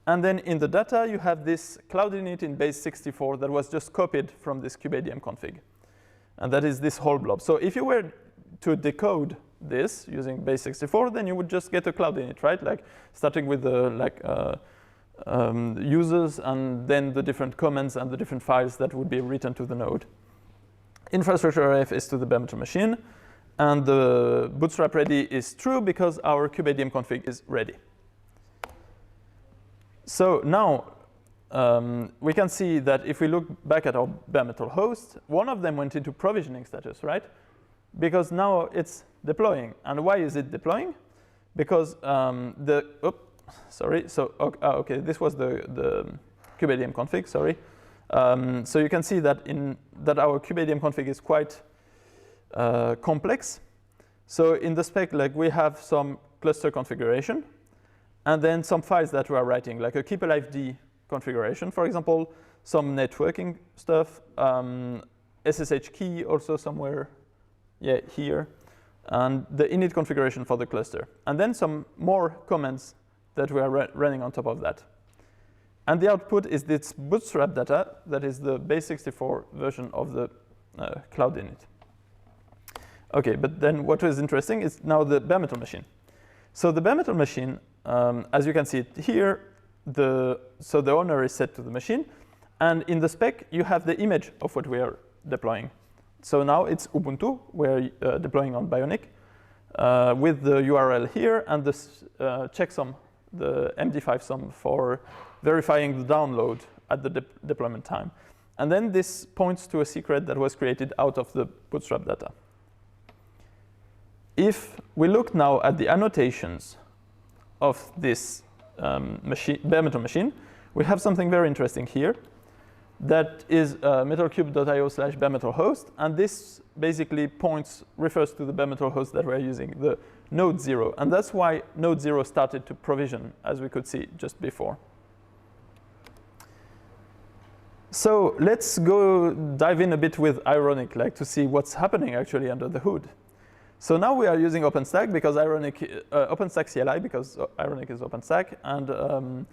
[SPEAKER 7] And then in the data, you have this cloud init in base 64 that was just copied from this kubeadm config. And that is this whole blob. So if you were to decode this using base 64, then you would just get a cloud init, right? Like starting with the users and then the different comments and the different files that would be written to the node. Infrastructure ref is to the bare metal machine. And the bootstrap ready is true because our kubeadm config is ready. So now we can see that if we look back at our bare metal host, one of them went into provisioning status, right? Because now it's deploying. And why is it deploying? Because okay, this was the kubeadm config, sorry. So you can see that that our kubeadm config is quite complex. So in the spec, like we have some cluster configuration, and then some files that we are writing, like a keep alive D configuration, for example, some networking stuff, SSH key also somewhere, yeah, here, and the init configuration for the cluster, and then some more commands that we are running on top of that. And the output is this bootstrap data that is the base64 version of the cloud init. Okay, but then what is interesting is now the bare metal machine. So the bare metal machine, as you can see it here, so the owner is set to the machine, and in the spec you have the image of what we are deploying. So now it's Ubuntu, we're deploying on Bionic, with the URL here and this checksum, the MD5 sum for verifying the download at the deployment time. And then this points to a secret that was created out of the bootstrap data. If we look now at the annotations of this bare metal machine, we have something very interesting here. That is metalcube.io/bare metal host, and this basically refers to the bare metal host that we're using, the node 0, and that's why node 0 started to provision, as we could see just before. So let's go dive in a bit with Ironic, like to see what's happening actually under the hood. So now we are using OpenStack because OpenStack CLI because Ironic is OpenStack, and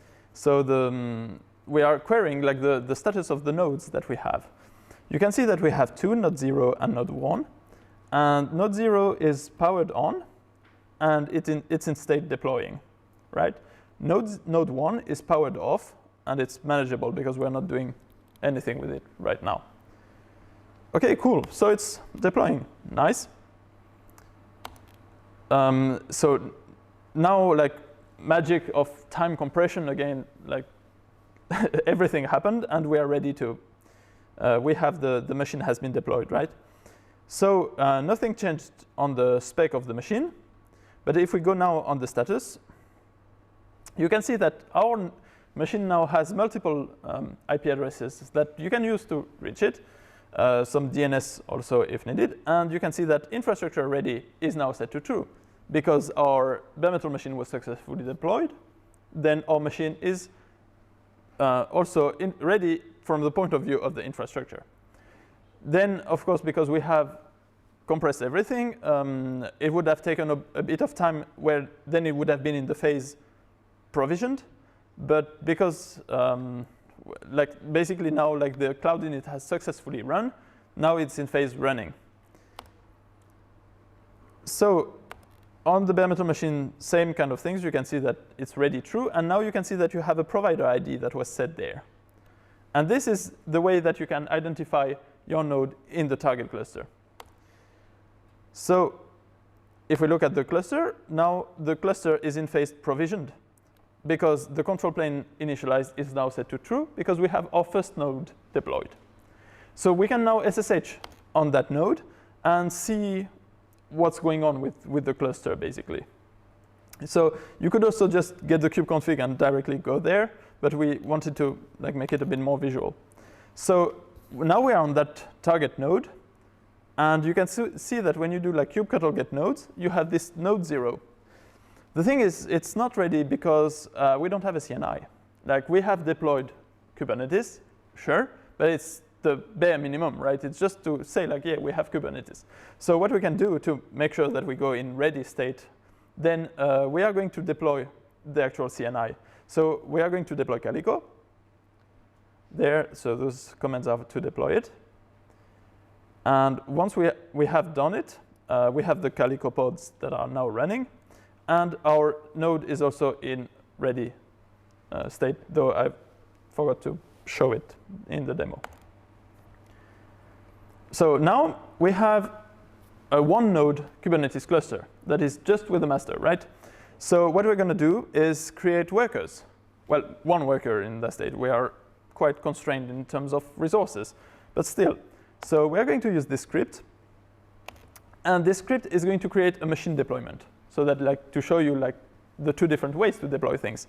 [SPEAKER 7] we are querying like the status of the nodes that we have. You can see that we have two, node 0 and node 1, and node 0 is powered on, and it's in state deploying, right? Node 1 is powered off, and it's manageable because we're not doing anything with it right now. Okay, cool. So it's deploying. Nice. So now, like magic of time compression again, like everything happened, and we are ready to. We have the machine has been deployed, right? So nothing changed on the spec of the machine, but if we go now on the status, you can see that our machine now has multiple IP addresses that you can use to reach it, some DNS also if needed, and you can see that infrastructure ready is now set to true because our bare metal machine was successfully deployed. Then our machine is also ready from the point of view of the infrastructure. Then, of course, because we have compressed everything, it would have taken a bit of time where then it would have been in the phase provisioned. But because like basically now like the cloud init has successfully run, now it's in phase running. So on the bare metal machine, same kind of things. You can see that it's ready true, and now you can see that you have a provider ID that was set there. And this is the way that you can identify your node in the target cluster. So if we look at the cluster, now the cluster is in phase provisioned because the control plane initialized is now set to true because we have our first node deployed. So we can now SSH on that node and see what's going on with the cluster, basically. So you could also just get the kubeconfig and directly go there, but we wanted to like make it a bit more visual. So now we are on that target node, and you can see that when you do like kubectl get nodes, you have this node 0. The thing is, it's not ready because we don't have a CNI. Like we have deployed Kubernetes, sure, but it's the bare minimum, right? It's just to say like, yeah, we have Kubernetes. So what we can do to make sure that we go in ready state, then we are going to deploy the actual CNI. So we are going to deploy Calico there. So those commands are to deploy it. And once we have done it, we have the Calico pods that are now running. And our node is also in ready state, though I forgot to show it in the demo. So now we have a one node Kubernetes cluster that is just with the master, right? So what we're going to do is create workers. Well, one worker in that state. We are quite constrained in terms of resources, but still. So we are going to use this script, and this script is going to create a machine deployment, so that like to show you like the two different ways to deploy things.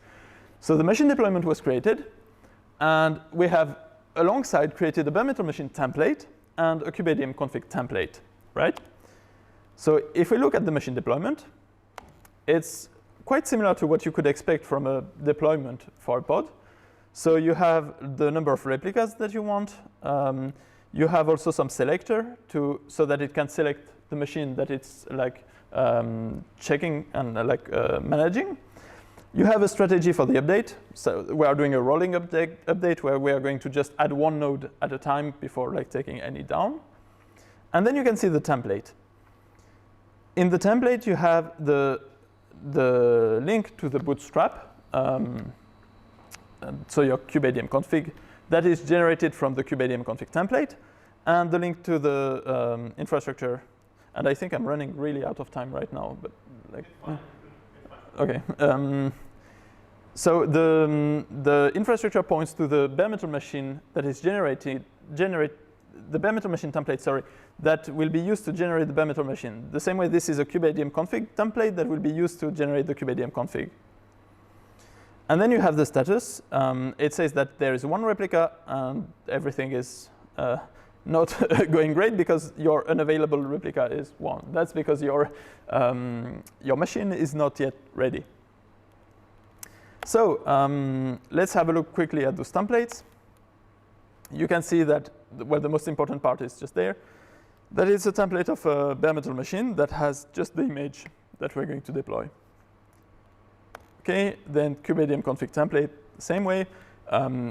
[SPEAKER 7] So the machine deployment was created, and we have alongside created a bare metal machine template and a kubeadm config template, right? So if we look at the machine deployment, it's quite similar to what you could expect from a deployment for a pod. So you have the number of replicas that you want. You have also some selector so that it can select the machine that it's like checking and managing. You have a strategy for the update. So we are doing a rolling update where we are going to just add one node at a time before like taking any down. And then you can see the template. In the template, you have the link to the bootstrap. So your kubeadm config that is generated from the kubeadm config template, and the link to the infrastructure. And I think I'm running really out of time right now, but like, okay. So the infrastructure points to the bare metal machine that is the bare metal machine template, sorry, that will be used to generate the bare metal machine. The same way this is a kubeadm config template that will be used to generate the kubeadm config. And then you have the status. It says that there is one replica and everything is not going great because your unavailable replica is 1. That's because your machine is not yet ready. So let's have a look quickly at those templates. You can see that the most important part is just there. That is a template of a bare metal machine that has just the image that we're going to deploy. Okay, then kubeadm config template, same way.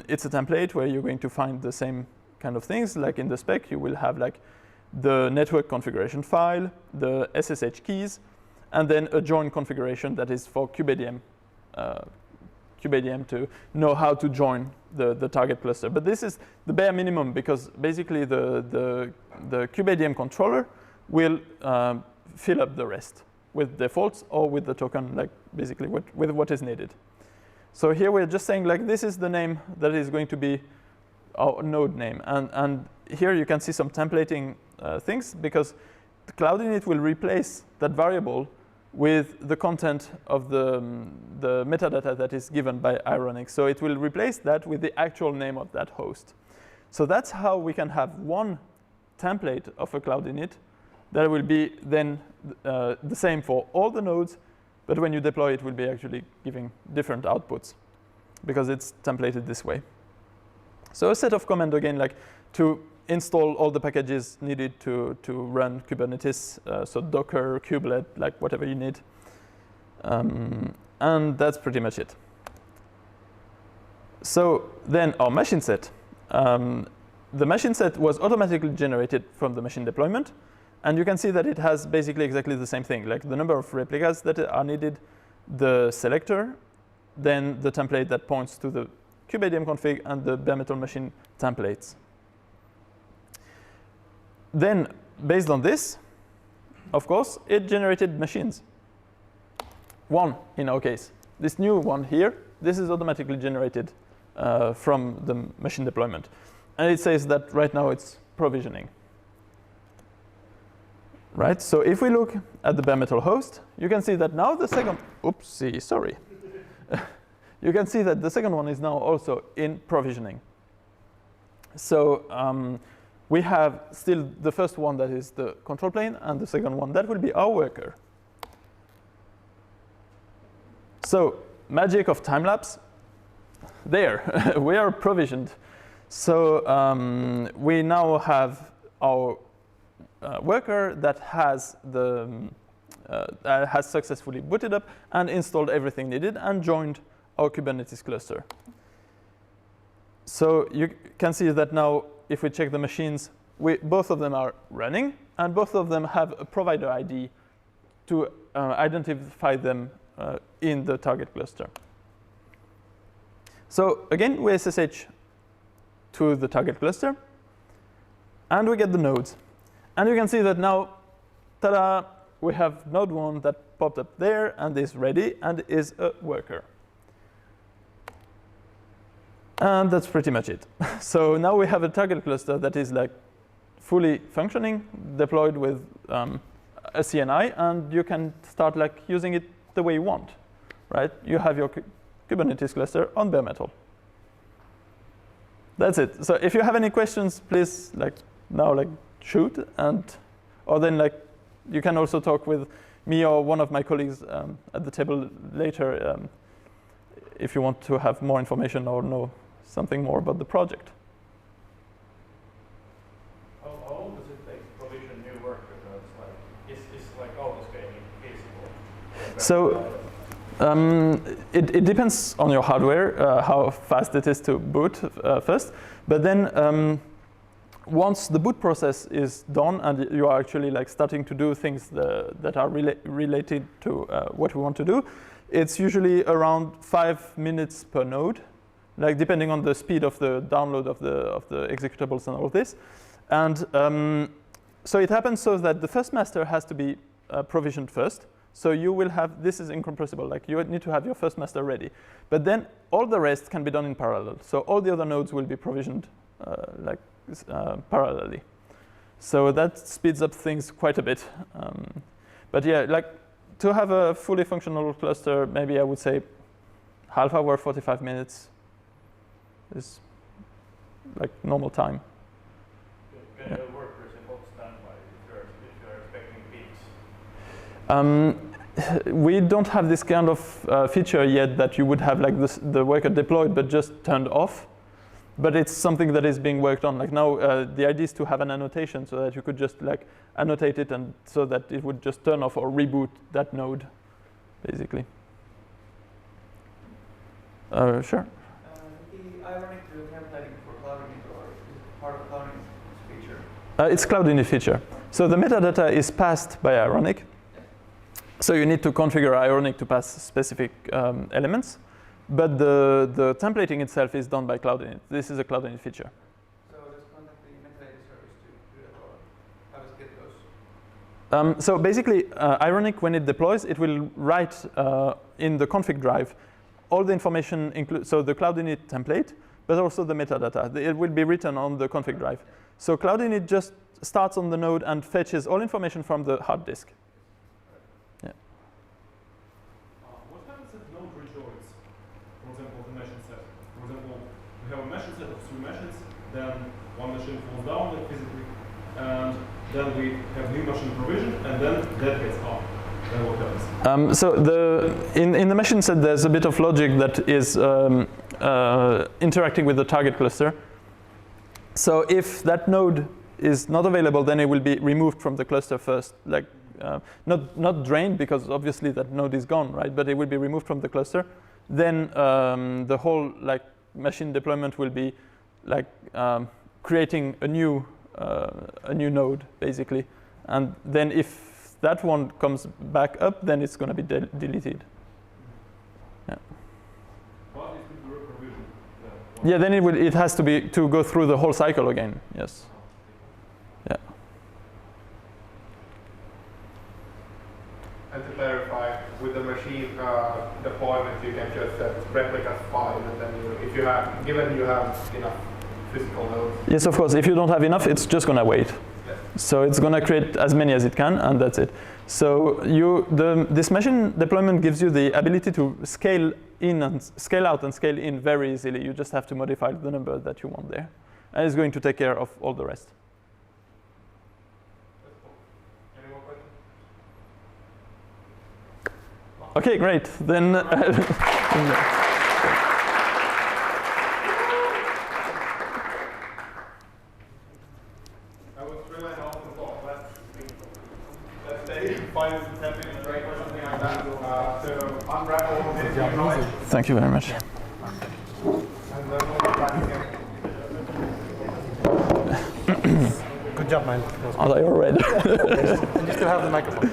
[SPEAKER 7] It's a template where you're going to find the same kind of things. Like in the spec, you will have like the network configuration file, the SSH keys, and then a join configuration that is for kubeadm to know how to join the target cluster. But this is the bare minimum because basically the kubeadm controller will fill up the rest with defaults or with the token, like basically with what is needed. So here we're just saying like this is the name that is going to be our node name. And here you can see some templating things because the Cloud Init will replace that variable with the content of the metadata that is given by Ironic. So it will replace that with the actual name of that host. So that's how we can have one template of a Cloud Init that will be then the same for all the nodes, but when you deploy it will be actually giving different outputs because it's templated this way. So a set of command again, like to install all the packages needed to run Kubernetes, so Docker, kubelet, like whatever you need. And that's pretty much it. So then our machine set. The machine set was automatically generated from the machine deployment. And you can see that it has basically exactly the same thing, like the number of replicas that are needed, the selector, then the template that points to the kubeadm config and the bare metal machine templates. Then, based on this, of course, it generated machines. One, in our case. This new one here, this is automatically generated from the machine deployment. And it says that right now it's provisioning. Right, so if we look at the bare metal host, you can see that now the second, oopsie, sorry. You can see that the second one is now also in provisioning. So we have still the first one that is the control plane, and the second one that will be our worker. So magic of time lapse. There, we are provisioned. So we now have our worker that has has successfully booted up and installed everything needed and joined our Kubernetes cluster. So you can see that now, if we check the machines, both of them are running, and both of them have a provider ID to identify them in the target cluster. So again, we SSH to the target cluster, and we get the nodes. And you can see that now, ta-da, we have node 1 that popped up there and is ready and is a worker. And that's pretty much it. So now we have a target cluster that is like fully functioning, deployed with a CNI, and you can start like using it the way you want, right? You have your Kubernetes cluster on bare metal. That's it. So if you have any questions, please shoot, or then you can also talk with me or one of my colleagues at the table later if you want to have more information or know something more about the project.
[SPEAKER 4] How long does it take to provision new workloads? Is auto-scaling feasible?
[SPEAKER 7] So it depends on your hardware, how fast it is to boot first. But then once the boot process is done and you are actually starting to do things that are related to what we want to do, it's usually around 5 minutes per node, depending on the speed of the download of the executables and all this. And so it happens so that the first master has to be provisioned first. So you will have, this is incompressible, you need to have your first master ready. But then all the rest can be done in parallel. So all the other nodes will be provisioned parallelly. So that speeds up things quite a bit. But yeah, to have a fully functional cluster, maybe I would say half hour, 45 minutes is normal time.
[SPEAKER 4] Can your workers in hot standby if you're expecting peaks?
[SPEAKER 7] We don't have this kind of feature yet that you would have the worker deployed but just turned off. But it's something that is being worked on. Now, the idea is to have an annotation so that you could just annotate it, and so that it would just turn off or reboot that node, basically. Sure.
[SPEAKER 5] The ironic templating for cloud init, or is it part of cloud init feature?
[SPEAKER 7] It's cloud init feature. So the metadata is passed by Ironic. So you need to configure Ironic to pass specific elements. But the templating itself is done by Cloud Init. This is a Cloud Init feature.
[SPEAKER 5] So let's contact the metadata service to do that, or how does it get those?
[SPEAKER 7] So basically, Ironic, when it deploys, it will write in the config drive all the information, so the Cloud Init template, but also the metadata. It will be written on the config drive. So Cloud Init just starts on the node and fetches all information from the hard disk. Yeah.
[SPEAKER 8] What happens if node rejoins? For example, the machine set. For example, we have a machine set of 3 machines, then one machine falls down physically, and then we have new machine provision, and then that gets up. Then what happens?
[SPEAKER 7] So in the machine set, there's a bit of logic that is interacting with the target cluster. So if that node is not available, then it will be removed from the cluster first, not drained, because obviously that node is gone, right? But it will be removed from the cluster. Then the whole machine deployment will be creating a new node, basically. And then if that one comes back up, then it's going to be deleted. Yeah.
[SPEAKER 8] But it could be provision.
[SPEAKER 7] Yeah, then it has to go through the whole cycle again. Yes. Yeah.
[SPEAKER 1] And to clarify, with the machine deployment, you can just set replicas 5, and then if you have, given you have enough physical nodes.
[SPEAKER 7] Yes, of course. If you don't have enough, it's just going to wait.
[SPEAKER 1] Yes.
[SPEAKER 7] So it's going to create as many as it can, and that's it. So this machine deployment gives you the ability to scale in and scale out and scale in very easily. You just have to modify the number that you want there, and it's going to take care of all the rest.
[SPEAKER 1] Any more questions?
[SPEAKER 7] Okay, great. Then.
[SPEAKER 1] That was really an awesome talk. Let's stay 5 to 10 minutes break or something like that to unravel this knowledge.
[SPEAKER 7] Thank you very much.
[SPEAKER 1] And then we'll be back again.
[SPEAKER 2] Good job, man.
[SPEAKER 7] Are they all ready?
[SPEAKER 2] And you still have the microphone.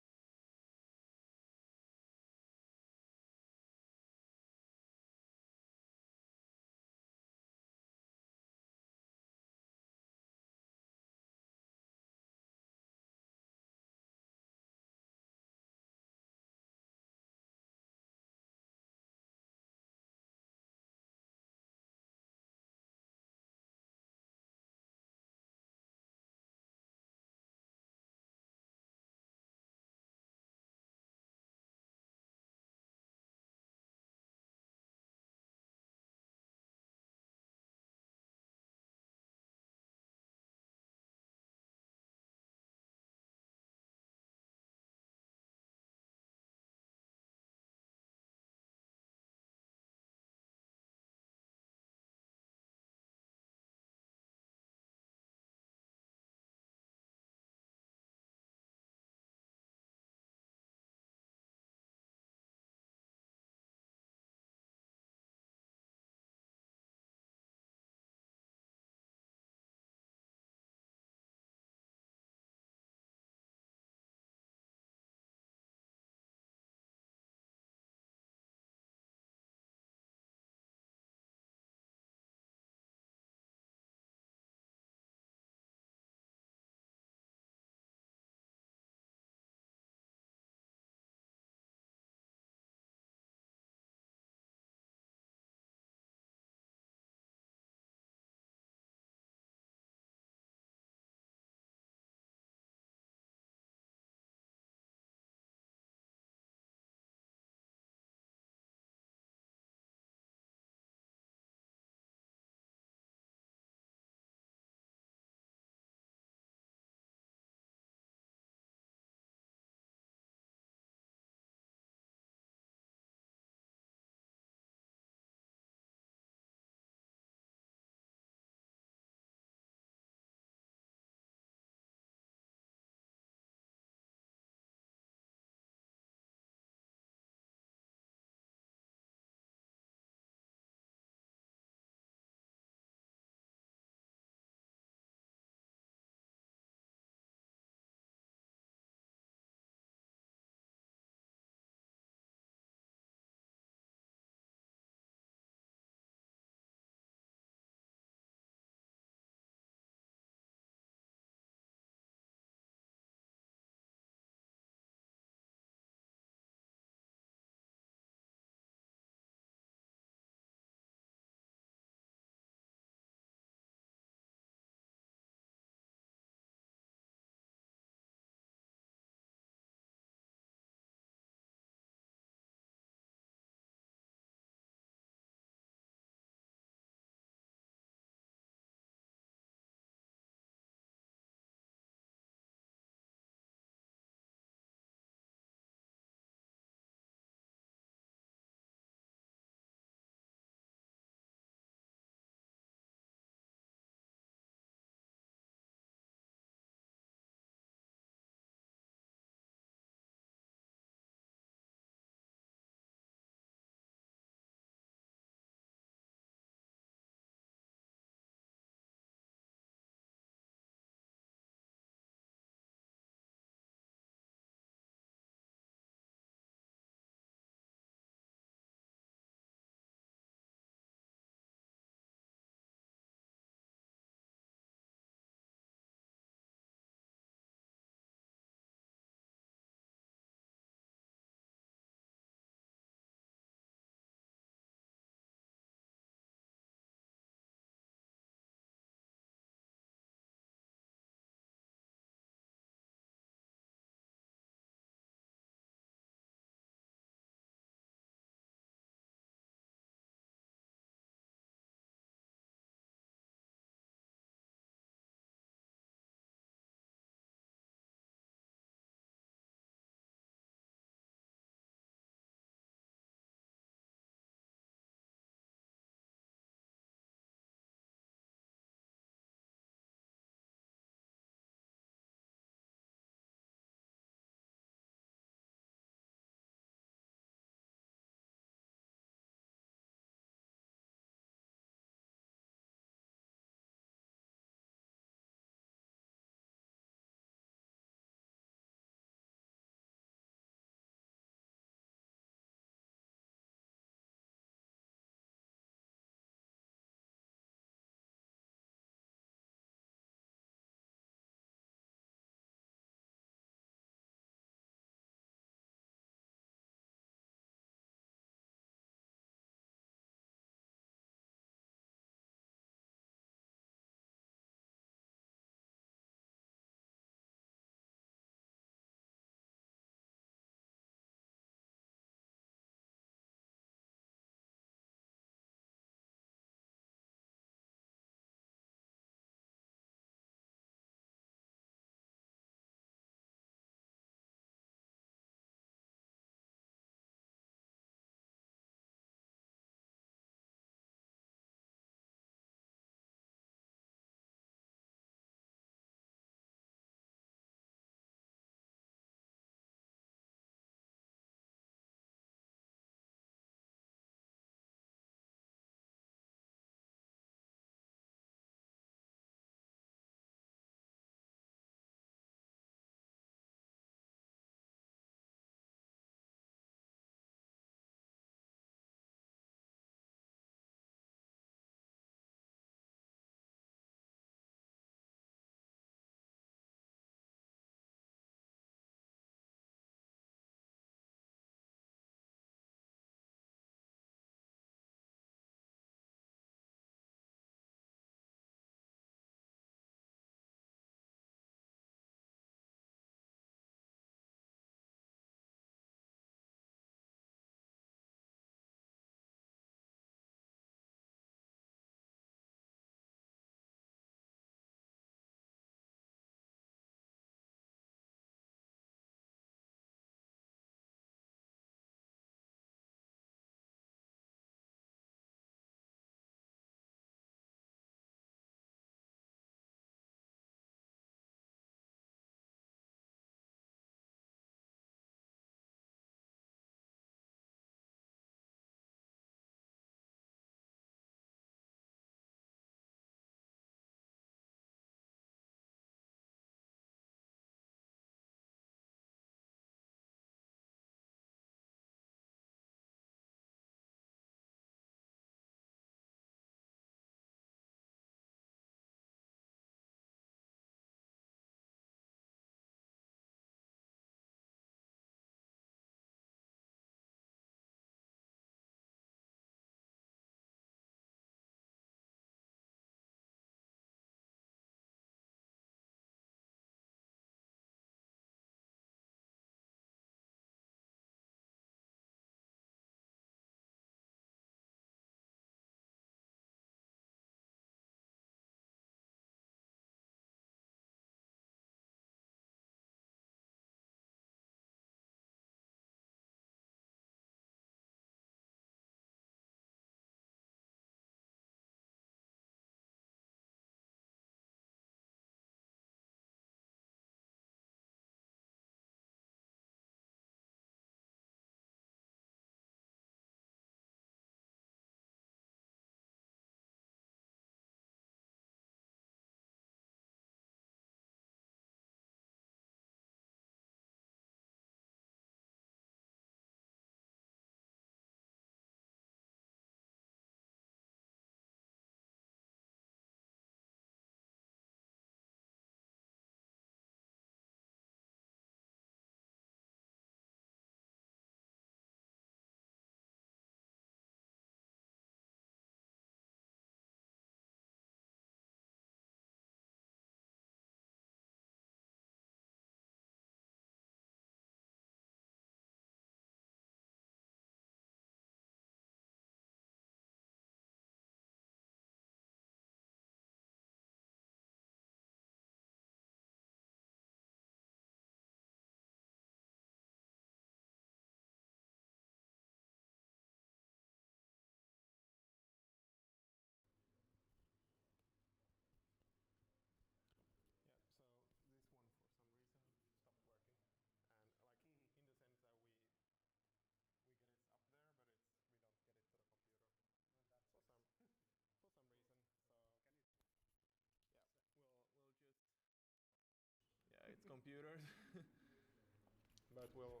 [SPEAKER 1] but we'll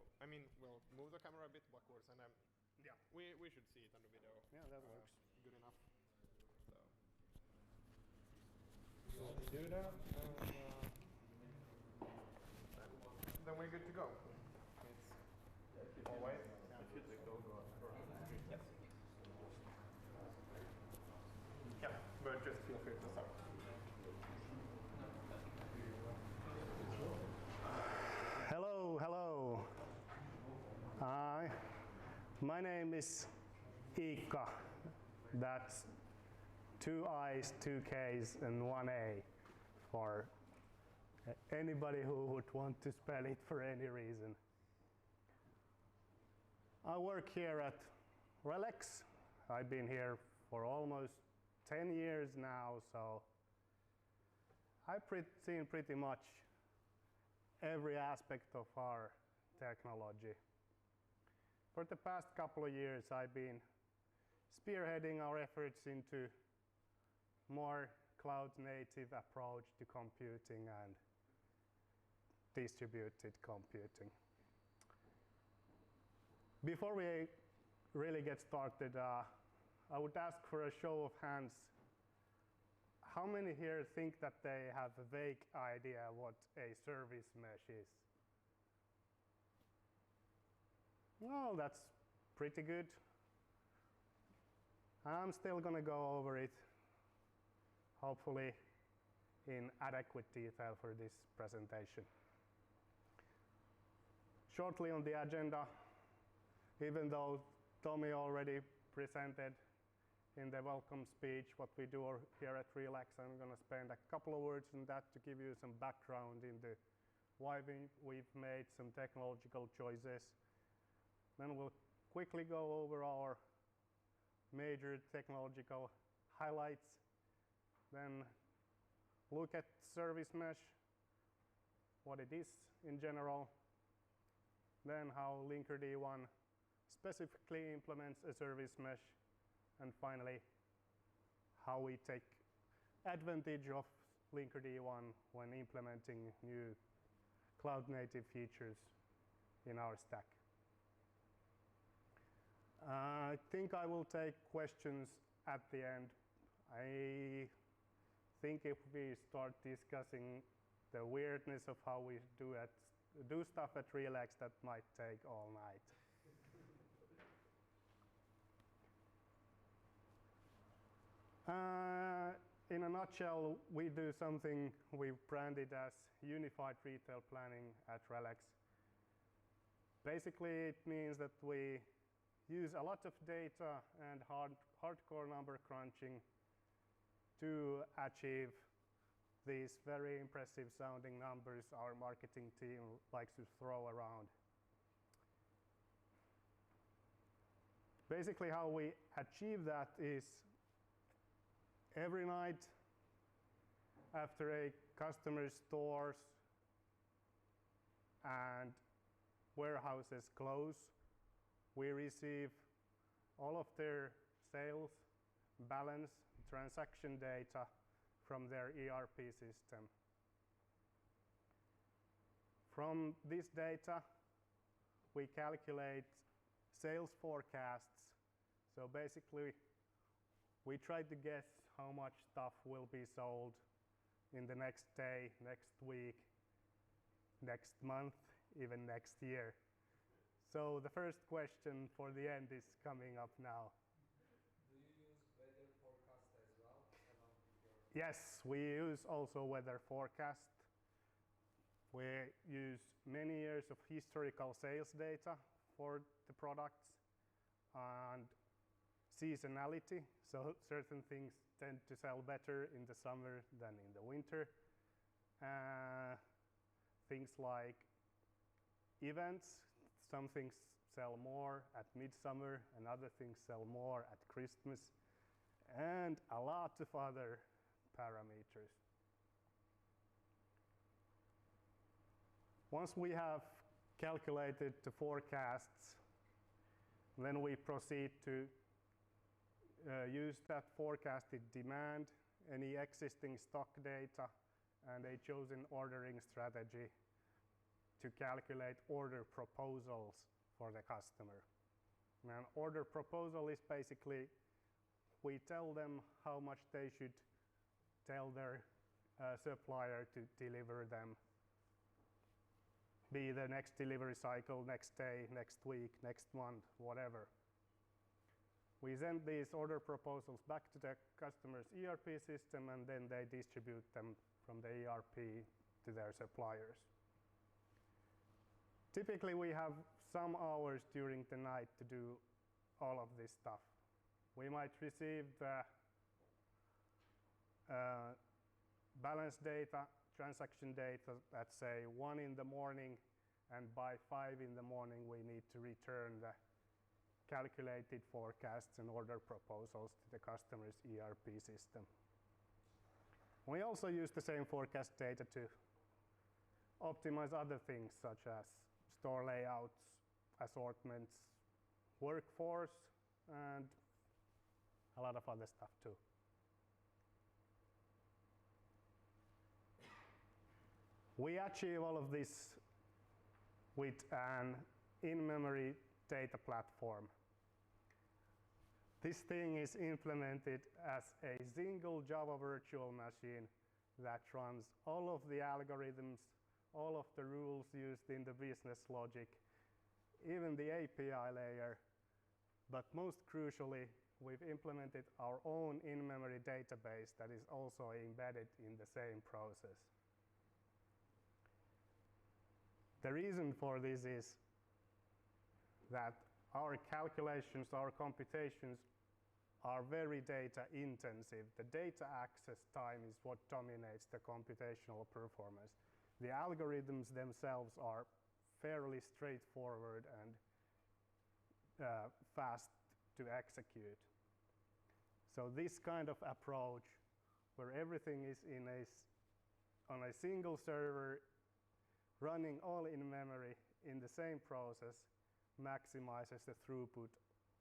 [SPEAKER 1] move the camera a bit backwards, and then yeah, we should see it on the video.
[SPEAKER 9] Yeah, that works.
[SPEAKER 1] Good enough. So we'll do that, and then we're good to go. It's always. Yes. Yeah, but just feel free to start.
[SPEAKER 9] Hello, hello. My name is Iikka. That's 2 I's, 2 K's, and 1 A for anybody who would want to spell it for any reason. I work here at Relex. I've been here for almost 10 years now, so I've seen pretty much every aspect of our technology. For the past couple of years, I've been spearheading our efforts into more cloud-native approach to computing and distributed computing. Before we really get started, I would ask for a show of hands. How many here think that they have a vague idea what a service mesh is? Well, that's pretty good. I'm still going to go over it, hopefully in adequate detail for this presentation. Shortly on the agenda, even though Tommy already presented in the welcome speech what we do here at Relax, I'm going to spend a couple of words on that to give you some background into why we've made some technological choices. Then we'll quickly go over our major technological highlights. Then look at service mesh, what it is in general. Then how Linkerd 1 specifically implements a service mesh. And finally, how we take advantage of Linkerd 1 when implementing new cloud-native features in our stack. I think I will take questions at the end. I think if we start discussing the weirdness of how we do stuff at Relax, that might take all night. In a nutshell, we do something we branded as unified retail planning at Relax. Basically, it means that we use a lot of data and hardcore number crunching to achieve these very impressive sounding numbers our marketing team likes to throw around. Basically, how we achieve that is every night after a customer's stores and warehouses close, we receive all of their sales, balance, transaction data from their ERP system. From this data, we calculate sales forecasts. So basically, we try to guess how much stuff will be sold in the next day, next week, next month, even next year. So the first question for the end is coming up now.
[SPEAKER 10] Do you use weather forecast as well?
[SPEAKER 9] Yes, we use also weather forecast. We use many years of historical sales data for the products and seasonality. So certain things tend to sell better in the summer than in the winter. Things like events, some things sell more at midsummer and other things sell more at Christmas, and a lot of other parameters. Once we have calculated the forecasts, then we proceed to use that forecasted demand, any existing stock data, and a chosen ordering strategy to calculate order proposals for the customer. An order proposal is basically we tell them how much they should tell their supplier to deliver them, be the next delivery cycle, next day, next week, next month, whatever. We send these order proposals back to the customer's ERP system, and then they distribute them from the ERP to their suppliers. Typically, we have some hours during the night to do all of this stuff. We might receive the balance data, transaction data at say 1 in the morning, and by 5 in the morning we need to return the calculated forecasts and order proposals to the customer's ERP system. We also use the same forecast data to optimize other things such as store layouts, assortments, workforce, and a lot of other stuff too. We achieve all of this with an in-memory data platform. This thing is implemented as a single Java virtual machine that runs all of the algorithms, all of the rules used in the business logic, even the API layer. But most crucially, we've implemented our own in-memory database that is also embedded in the same process. The reason for this is that our calculations, our computations are very data intensive. The data access time is what dominates the computational performance. The algorithms themselves are fairly straightforward and fast to execute. So this kind of approach, where everything is on a single server, running all in memory in the same process, maximizes the throughput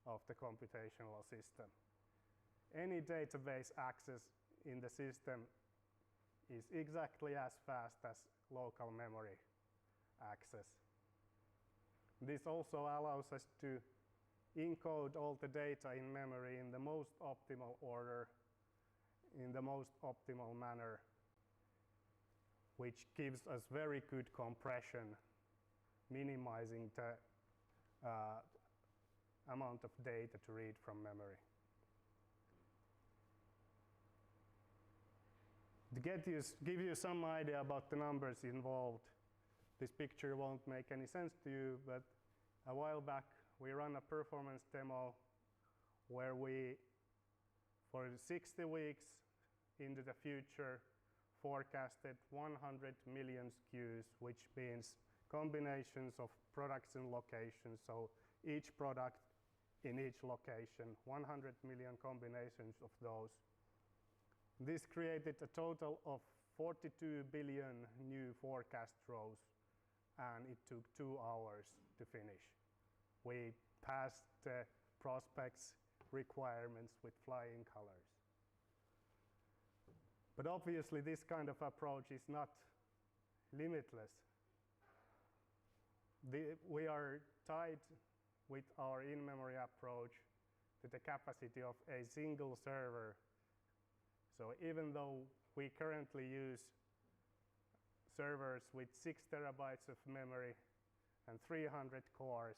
[SPEAKER 9] of the computational system. Any database access in the system is exactly as fast as local memory access. This also allows us to encode all the data in memory in the most optimal order, in the most optimal manner, which gives us very good compression, minimizing the amount of data to read from memory. To give you some idea about the numbers involved, this picture won't make any sense to you, but a while back we ran a performance demo where we, for 60 weeks into the future, forecasted 100 million SKUs, which means combinations of products and locations. So each product in each location, 100 million combinations of those. This created a total of 42 billion new forecast rows, and it took 2 hours to finish. We passed the prospects' requirements with flying colors. But obviously, this kind of approach is not limitless. We are tied with our in-memory approach to the capacity of a single server. So even though we currently use servers with 6 terabytes of memory and 300 cores,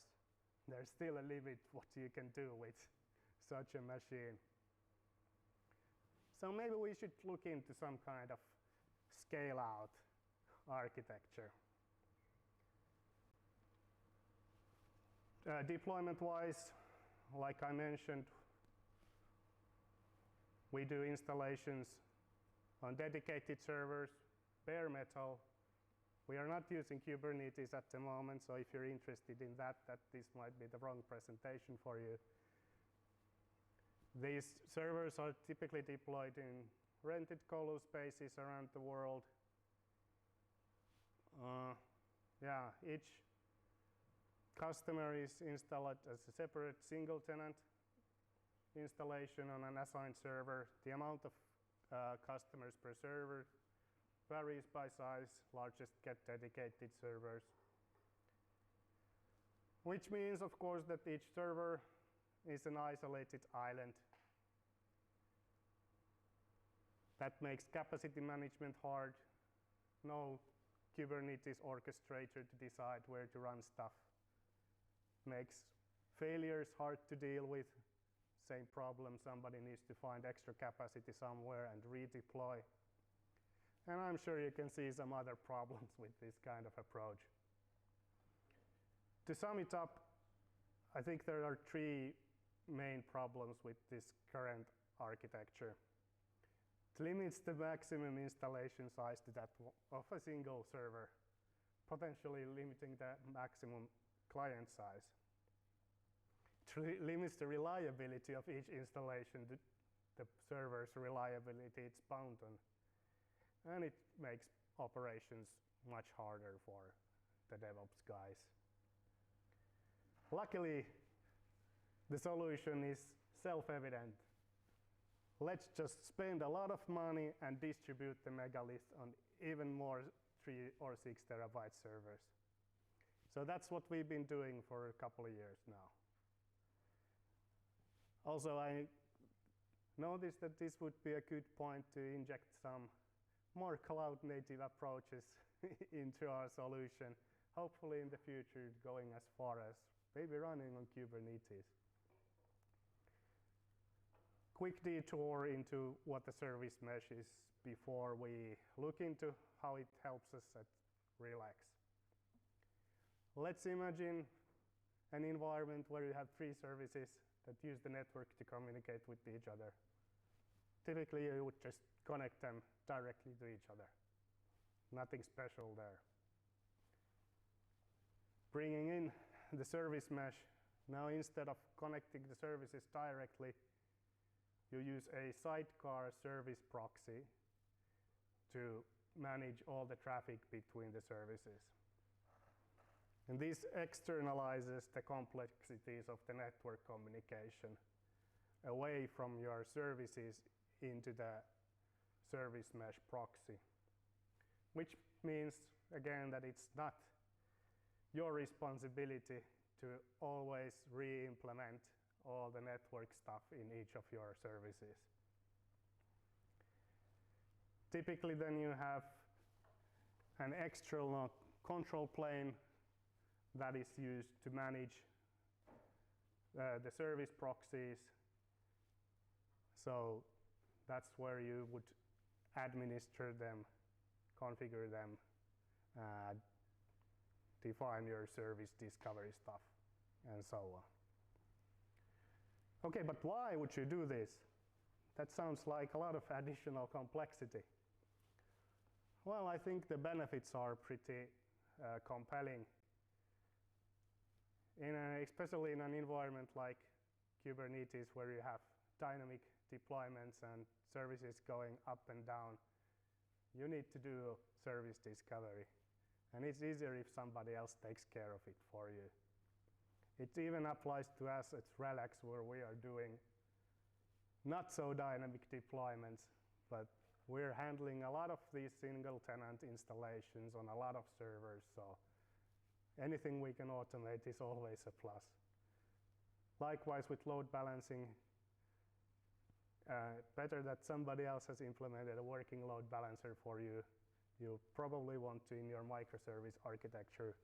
[SPEAKER 9] there's still a limit what you can do with such a machine. So maybe we should look into some kind of scale-out architecture. Deployment-wise, like I mentioned, we do installations on dedicated servers, bare metal. We are not using Kubernetes at the moment, so if you're interested in that this might be the wrong presentation for you. These servers are typically deployed in rented colo spaces around the world. Each customer is installed as a separate single tenant installation on an assigned server. The amount of customers per server varies by size. Largest get dedicated servers. which means, of course, that each server is an isolated island. That makes capacity management hard. No Kubernetes orchestrator to decide where to run stuff. Makes failures hard to deal with. Same problem, somebody needs to find extra capacity somewhere and redeploy. And I'm sure you can see some other problems with this kind of approach. To sum it up, I think there are three main problems with this current architecture. It limits the maximum installation size to that of a single server, potentially limiting the maximum client size. It limits the reliability of each installation, the server's reliability it's bound on. And it makes operations much harder for the DevOps guys. Luckily, the solution is self-evident. Let's just spend a lot of money and distribute the megalith on even more 3 or 6 terabyte servers. So that's what we've been doing for a couple of years now. Also, I noticed that this would be a good point to inject some more cloud-native approaches into our solution, hopefully in the future going as far as maybe running on Kubernetes. Quick detour into what the service mesh is before we look into how it helps us at Relax. Let's imagine an environment where you have 3 services that use the network to communicate with each other. Typically, you would just connect them directly to each other. Nothing special there. Bringing in the service mesh, now instead of connecting the services directly, you use a sidecar service proxy to manage all the traffic between the services. And this externalizes the complexities of the network communication away from your services into the service mesh proxy, which means, again, that it's not your responsibility to always re-implement all the network stuff in each of your services. Typically, then you have an external control plane that is used to manage the service proxies. So that's where you would administer them, configure them, define your service discovery stuff, and so on. Okay, but why would you do this? That sounds like a lot of additional complexity. Well, I think the benefits are pretty compelling. Especially in an environment like Kubernetes, where you have dynamic deployments and services going up and down, you need to do service discovery. And it's easier if somebody else takes care of it for you. It even applies to us at Relax, where we are doing not so dynamic deployments, but we're handling a lot of these single tenant installations on a lot of servers. So anything we can automate is always a plus. Likewise with load balancing, better that somebody else has implemented a working load balancer for you. You probably want to, in your microservice architecture,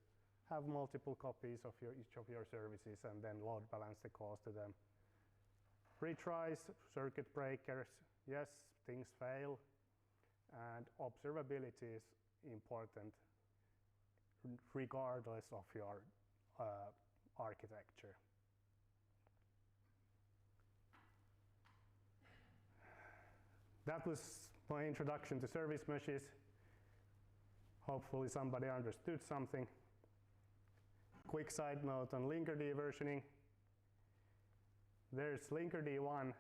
[SPEAKER 9] have multiple copies of each of your services and then load balance the calls to them. Retries, circuit breakers, yes, things fail. And observability is important regardless of your architecture. That was my introduction to service meshes. Hopefully somebody understood something. Quick side note on Linkerd versioning. There's Linkerd 1,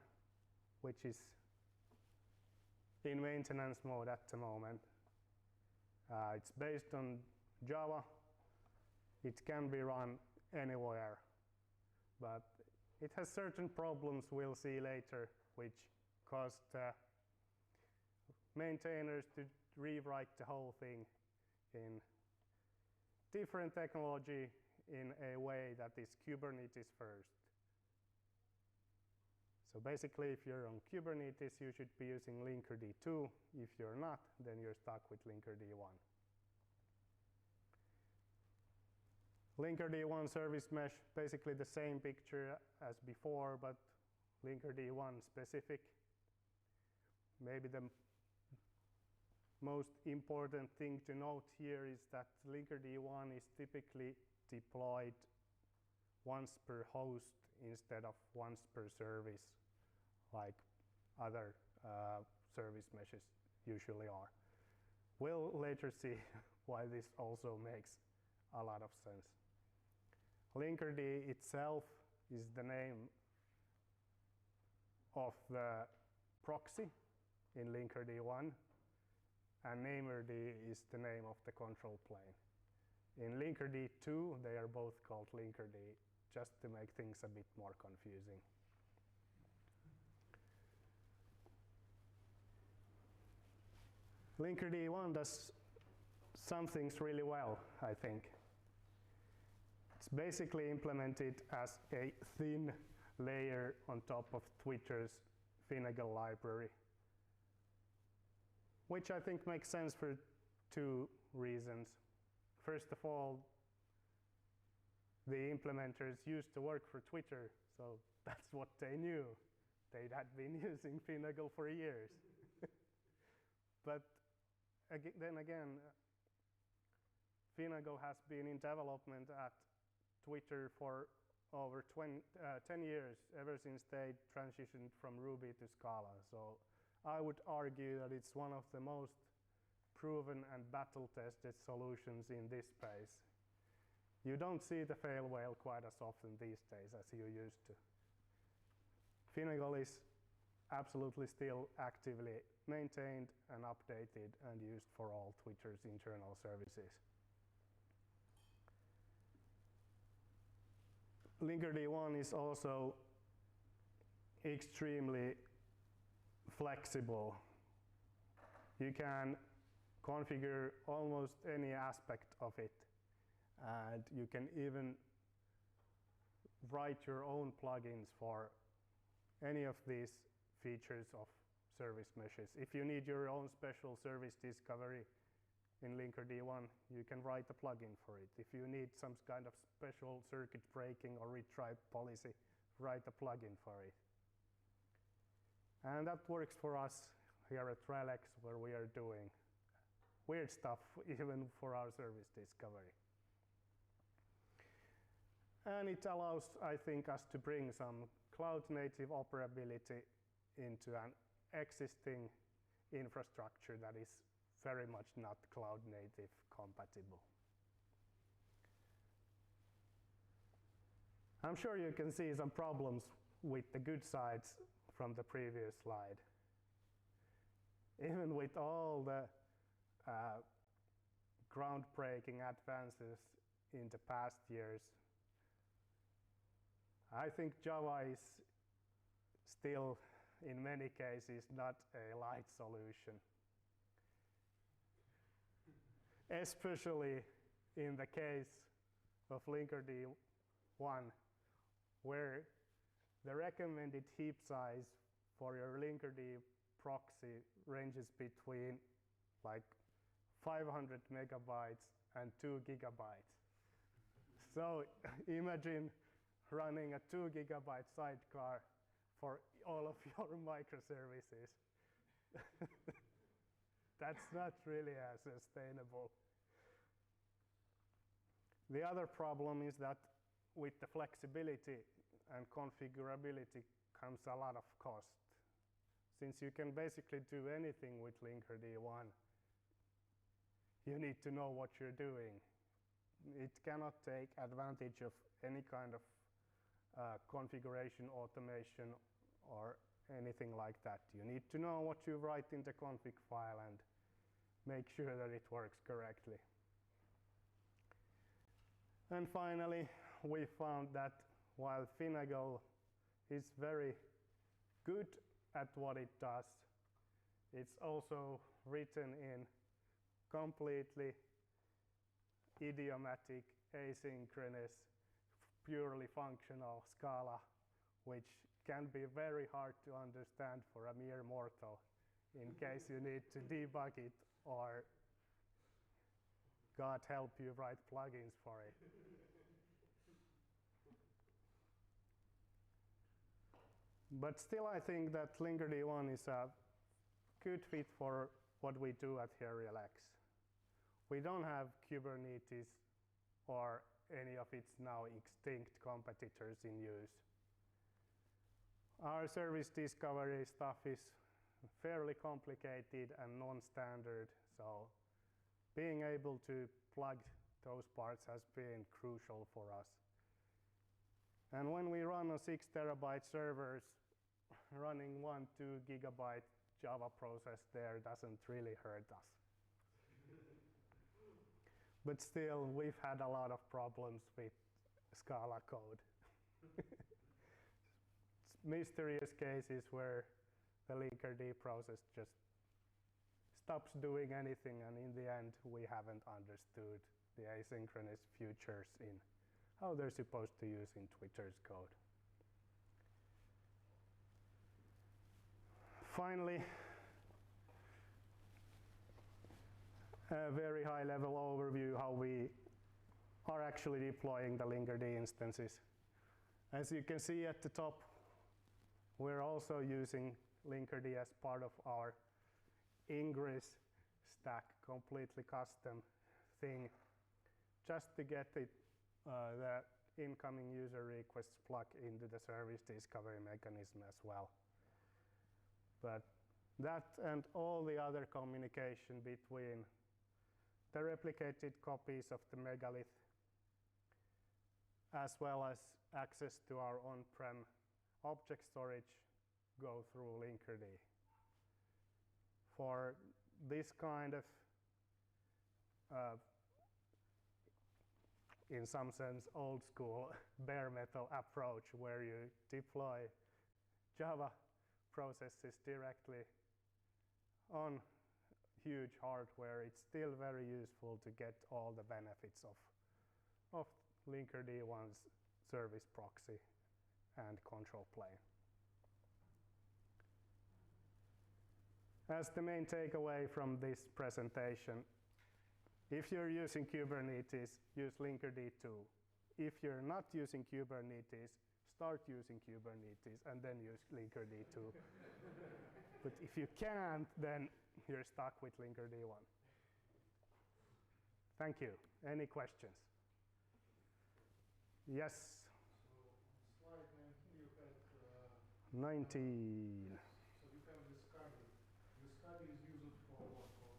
[SPEAKER 9] which is in maintenance mode at the moment. It's based on Java. It can be run anywhere, but it has certain problems we'll see later, which caused maintainers to rewrite the whole thing in different technology in a way that is Kubernetes first. So basically, if you're on Kubernetes, you should be using Linkerd 2. If you're not, then you're stuck with Linkerd 1. Linkerd 1 service mesh, basically the same picture as before, but Linkerd 1 specific. Maybe the most important thing to note here is that Linkerd 1 is typically deployed once per host instead of once per service, like other service meshes usually are. We'll later see why this also makes a lot of sense. Linkerd itself is the name of the proxy in Linkerd 1, and Named is the name of the control plane. In Linkerd 2, they are both called Linkerd, just to make things a bit more confusing. Linkerd 1 does some things really well, I think. It's basically implemented as a thin layer on top of Twitter's Finagle library, which I think makes sense for two reasons. First of all, the implementers used to work for Twitter, so that's what they knew. They had been using Finagle for years. But then again, Finagle has been in development at Twitter for over 10 years, ever since they transitioned from Ruby to Scala. So I would argue that it's one of the most proven and battle-tested solutions in this space. You don't see the fail whale quite as often these days as you used to. Finagle is absolutely still actively maintained and updated and used for all Twitter's internal services. Linkerd 1 is also extremely flexible. You can configure almost any aspect of it, and you can even write your own plugins for any of these features of service meshes. If you need your own special service discovery in Linkerd 1, you can write a plugin for it. If you need some kind of special circuit breaking or retry policy, write a plugin for it. And that works for us here at RELX, where we are doing weird stuff even for our service discovery. And it allows, I think, us to bring some cloud-native operability into an existing infrastructure that is very much not cloud-native compatible. I'm sure you can see some problems with the good sides from the previous slide. Even with all the groundbreaking advances in the past years, I think Java is still, in many cases, not a light solution. Especially in the case of Linkerd 1, where the recommended heap size for your Linkerd proxy ranges between like 500 megabytes and 2 gigabytes. So imagine running a 2 gigabyte sidecar for all of your microservices. That's not really sustainable. The other problem is that with the flexibility and configurability comes a lot of cost. Since you can basically do anything with Linkerd 1, you need to know what you're doing. It cannot take advantage of any kind of configuration automation or anything like that. You need to know what you write in the config file and make sure that it works correctly. And finally, we found that while Finagle is very good at what it does, it's also written in completely idiomatic asynchronous, purely functional Scala, which can be very hard to understand for a mere mortal in case you need to debug it or, God help you, write plugins for it. But still, I think that Linkerd 1 is a good fit for what we do at HereRelax. We don't have Kubernetes or any of its now extinct competitors in use. Our service discovery stuff is fairly complicated and non-standard, so being able to plug those parts has been crucial for us. And when we run on 6 terabyte servers, running 1-2 gigabyte Java process there doesn't really hurt us. But still, we've had a lot of problems with Scala code. Mysterious cases where the Linkerd process just stops doing anything, and in the end, we haven't understood the asynchronous futures in how they're supposed to use in Twitter's code. Finally, a very high-level overview how we are actually deploying the Linkerd instances. As you can see at the top, we're also using Linkerd as part of our Ingress stack, completely custom thing, just to get the incoming user requests plug into the service discovery mechanism as well. But that and all the other communication between the replicated copies of the megalith, as well as access to our on-prem object storage, go through Linkerd. For this kind of, in some sense, old school bare metal approach where you deploy Java processes directly on huge hardware, it's still very useful to get all the benefits of Linkerd 1's service proxy and control plane. As the main takeaway from this presentation, if you're using Kubernetes, use Linkerd 2. If you're not using Kubernetes, start using Kubernetes and then use Linkerd 2. But if you can't, then you're stuck with Linkerd 1. Thank you. Any questions? Yes?
[SPEAKER 6] So on slide 19 you had
[SPEAKER 9] 19.
[SPEAKER 6] so you have this Scadi. The Scadi is used for what? For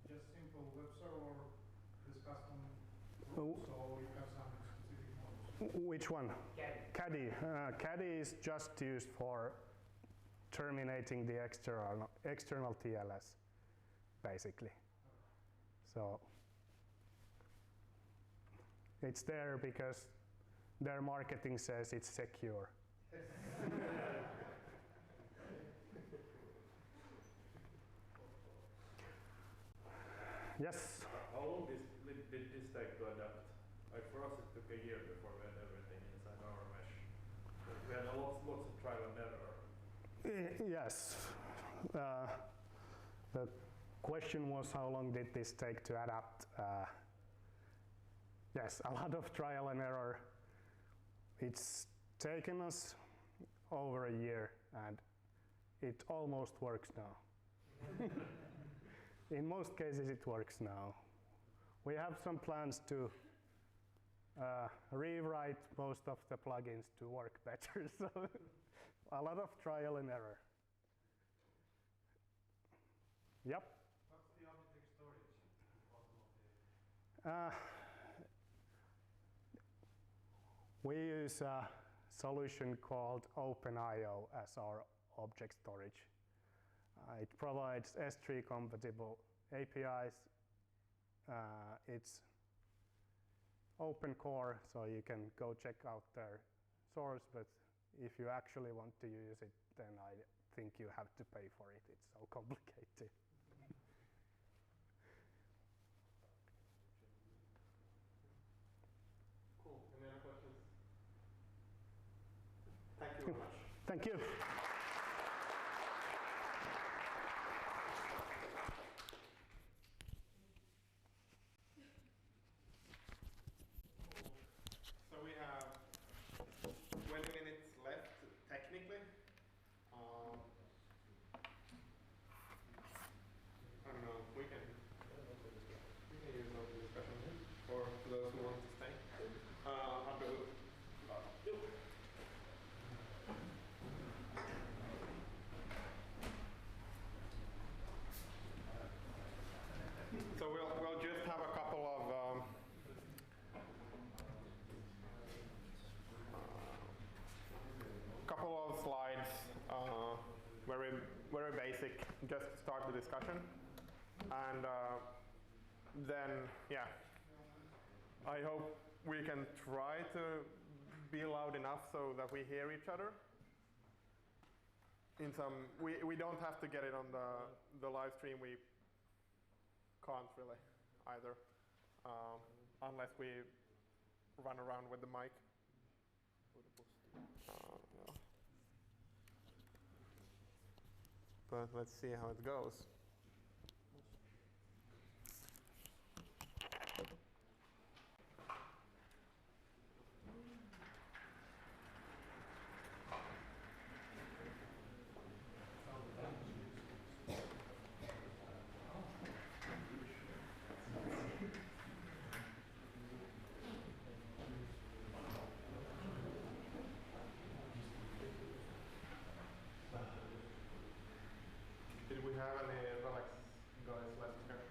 [SPEAKER 6] just simple web server, this custom group, so you have some specific models.
[SPEAKER 9] Which one? Caddy. Caddy is just used for terminating the external TLS, basically. So it's there because their marketing says it's secure. Yes?
[SPEAKER 4] How long did this take to adapt? Like for us, it took a year before we had everything inside our mesh. But we had lots of trial and error.
[SPEAKER 9] Yes. The question was how long did this take to adapt? Yes, a lot of trial and error. It's taken us over a year, and it almost works now. In most cases, it works now. We have some plans to rewrite most of the plugins to work better, so a lot of trial and error. Yep?
[SPEAKER 6] What's the object storage?
[SPEAKER 9] We use a solution called OpenIO as our object storage. It provides S3 compatible APIs. It's open core, so you can go check out their source, but if you actually want to use it, then I think you have to pay for it. It's so complicated. Thank you.
[SPEAKER 1] So we have 20 minutes left, technically. I don't know, we can use open discussion for those who want to stay. So we'll just have a couple of slides, very basic, just to start the discussion, and then yeah, I hope we can try to be loud enough so that we hear each other. We don't have to get it on the live stream. We can't really either, unless we run around with the mic. Yeah. But let's see how it goes. Did we have any Relax guys left here?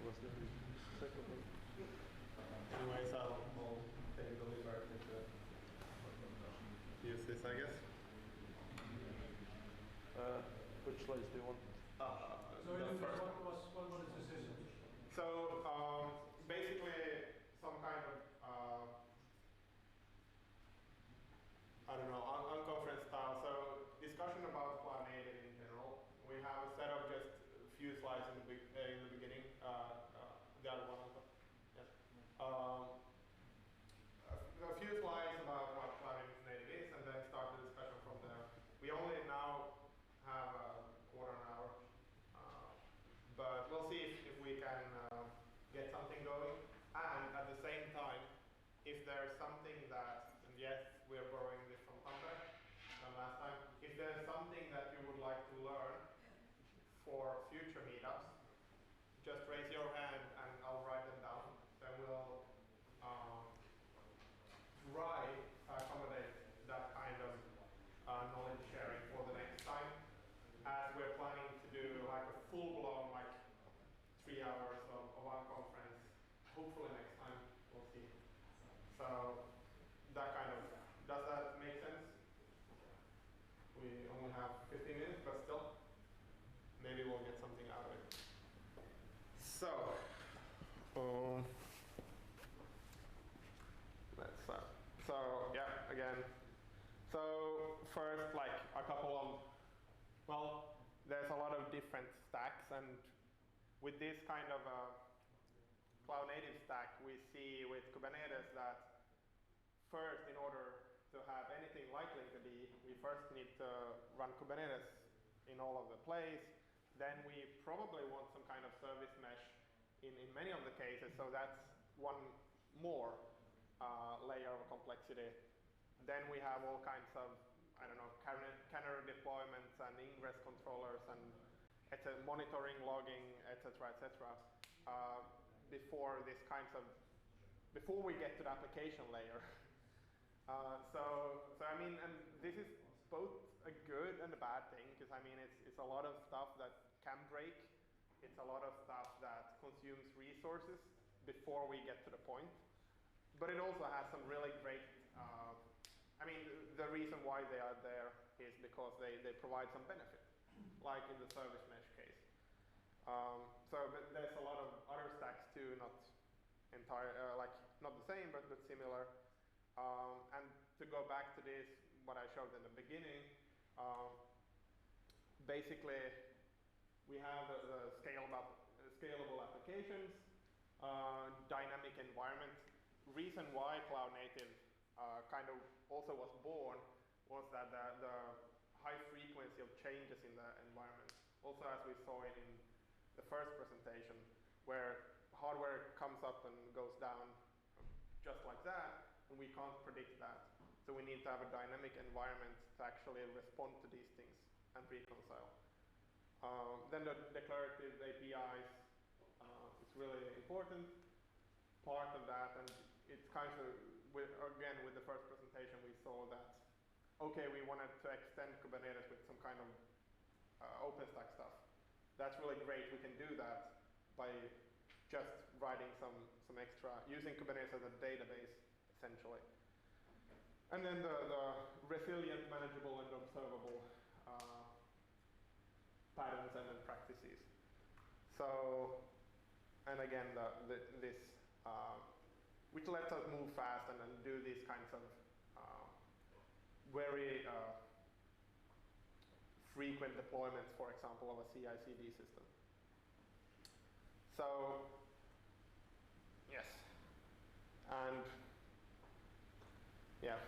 [SPEAKER 1] Was there a second one? Anyways, I'll take the liberty to use this, I guess.
[SPEAKER 8] Which slides do you want?
[SPEAKER 6] So what is the system?
[SPEAKER 1] So basically some kind of I don't know, unconference style. So discussion about cloud native in general. We have a set of just a few slides in the beginning. The other one, yeah. A few slides about what cloud native is, and then start the discussion from there. We only now have a quarter an hour, but we'll see if we can get something going. And at the same time, if there's something that, and yes, we are borrowing this from Thunder from last time, if there's something that you would like to learn for future meetups, just raise your hand and I'll write them down. Then we'll try to accommodate that kind of knowledge sharing for the next time, as we're planning to do like a full-blown, like 3 hours of one conference, hopefully next time, we'll see. So that kind of, does that make sense? We only have 15 minutes, but still, maybe we'll get something out of it. So, let's start. So yeah, again. So first, like a couple of, well, there's a lot of different stacks, and with this kind of cloud native stack, we see with Kubernetes that first, in order to have anything like Linkerd, we first need to run Kubernetes in all of the place. Then we probably want some kind of service mesh in many of the cases, so that's one more layer of complexity. Then we have all kinds of, I don't know, canary deployments and ingress controllers and monitoring, logging, etc., etc. Before we get to the application layer. So I mean, and this is both a good and a bad thing, because I mean, it's a lot of stuff that can break. It's a lot of stuff that consumes resources before we get to the point. But it also has some really great, I mean, the reason why they are there is because they provide some benefit, like in the service mesh case. But there's a lot of other stacks too, not entire, like not the same, but similar. And to go back to this, what I showed in the beginning, basically we have the scalable applications, dynamic environment. Reason why cloud native kind of also was born was that the high frequency of changes in the environment. Also, as we saw in the first presentation, where hardware comes up and goes down just like that, and we can't predict that. So we need to have a dynamic environment to actually respond to these things and reconcile. Then the declarative APIs is really important part of that, and it's kind of, again, with the first presentation, we saw that, okay, we wanted to extend Kubernetes with some kind of OpenStack stuff. That's really great. We can do that by just writing some extra, using Kubernetes as a database, essentially. And then the resilient, manageable, and observable patterns and then practices. So, and again, this, which lets us move fast and then do these kinds of very frequent deployments, for example, of a CI/CD system. So, yes, and yeah,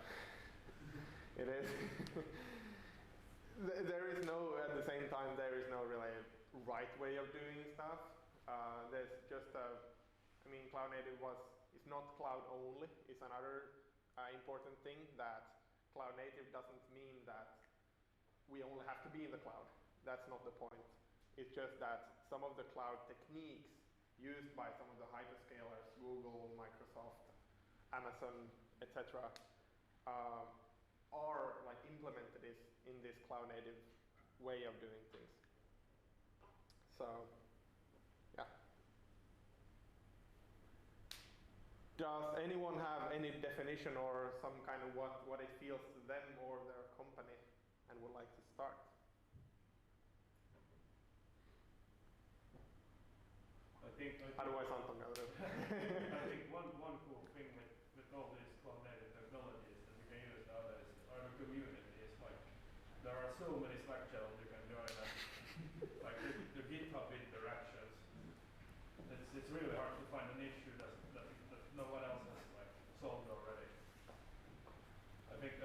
[SPEAKER 1] it is. There is no, at the same time, there is no really right way of doing stuff. There's just I mean, cloud native is not cloud only. It's another important thing, that cloud native doesn't mean that we only have to be in the cloud. That's not the point. It's just that some of the cloud techniques used by some of the hyperscalers, Google, Microsoft, Amazon, etc., are like implemented in this cloud native way of doing things. So, yeah. Does anyone have any definition or some kind of what it feels to them or their company and would like to start?
[SPEAKER 8] I think
[SPEAKER 1] Otherwise, Anton, go ahead.
[SPEAKER 8] I think one cool thing with all these cloud native technologies that you can use nowadays are the community. It's like there are so many Slack channels you can join, and like the GitHub interactions. It's really hard to find an issue that no one else has like solved already. I think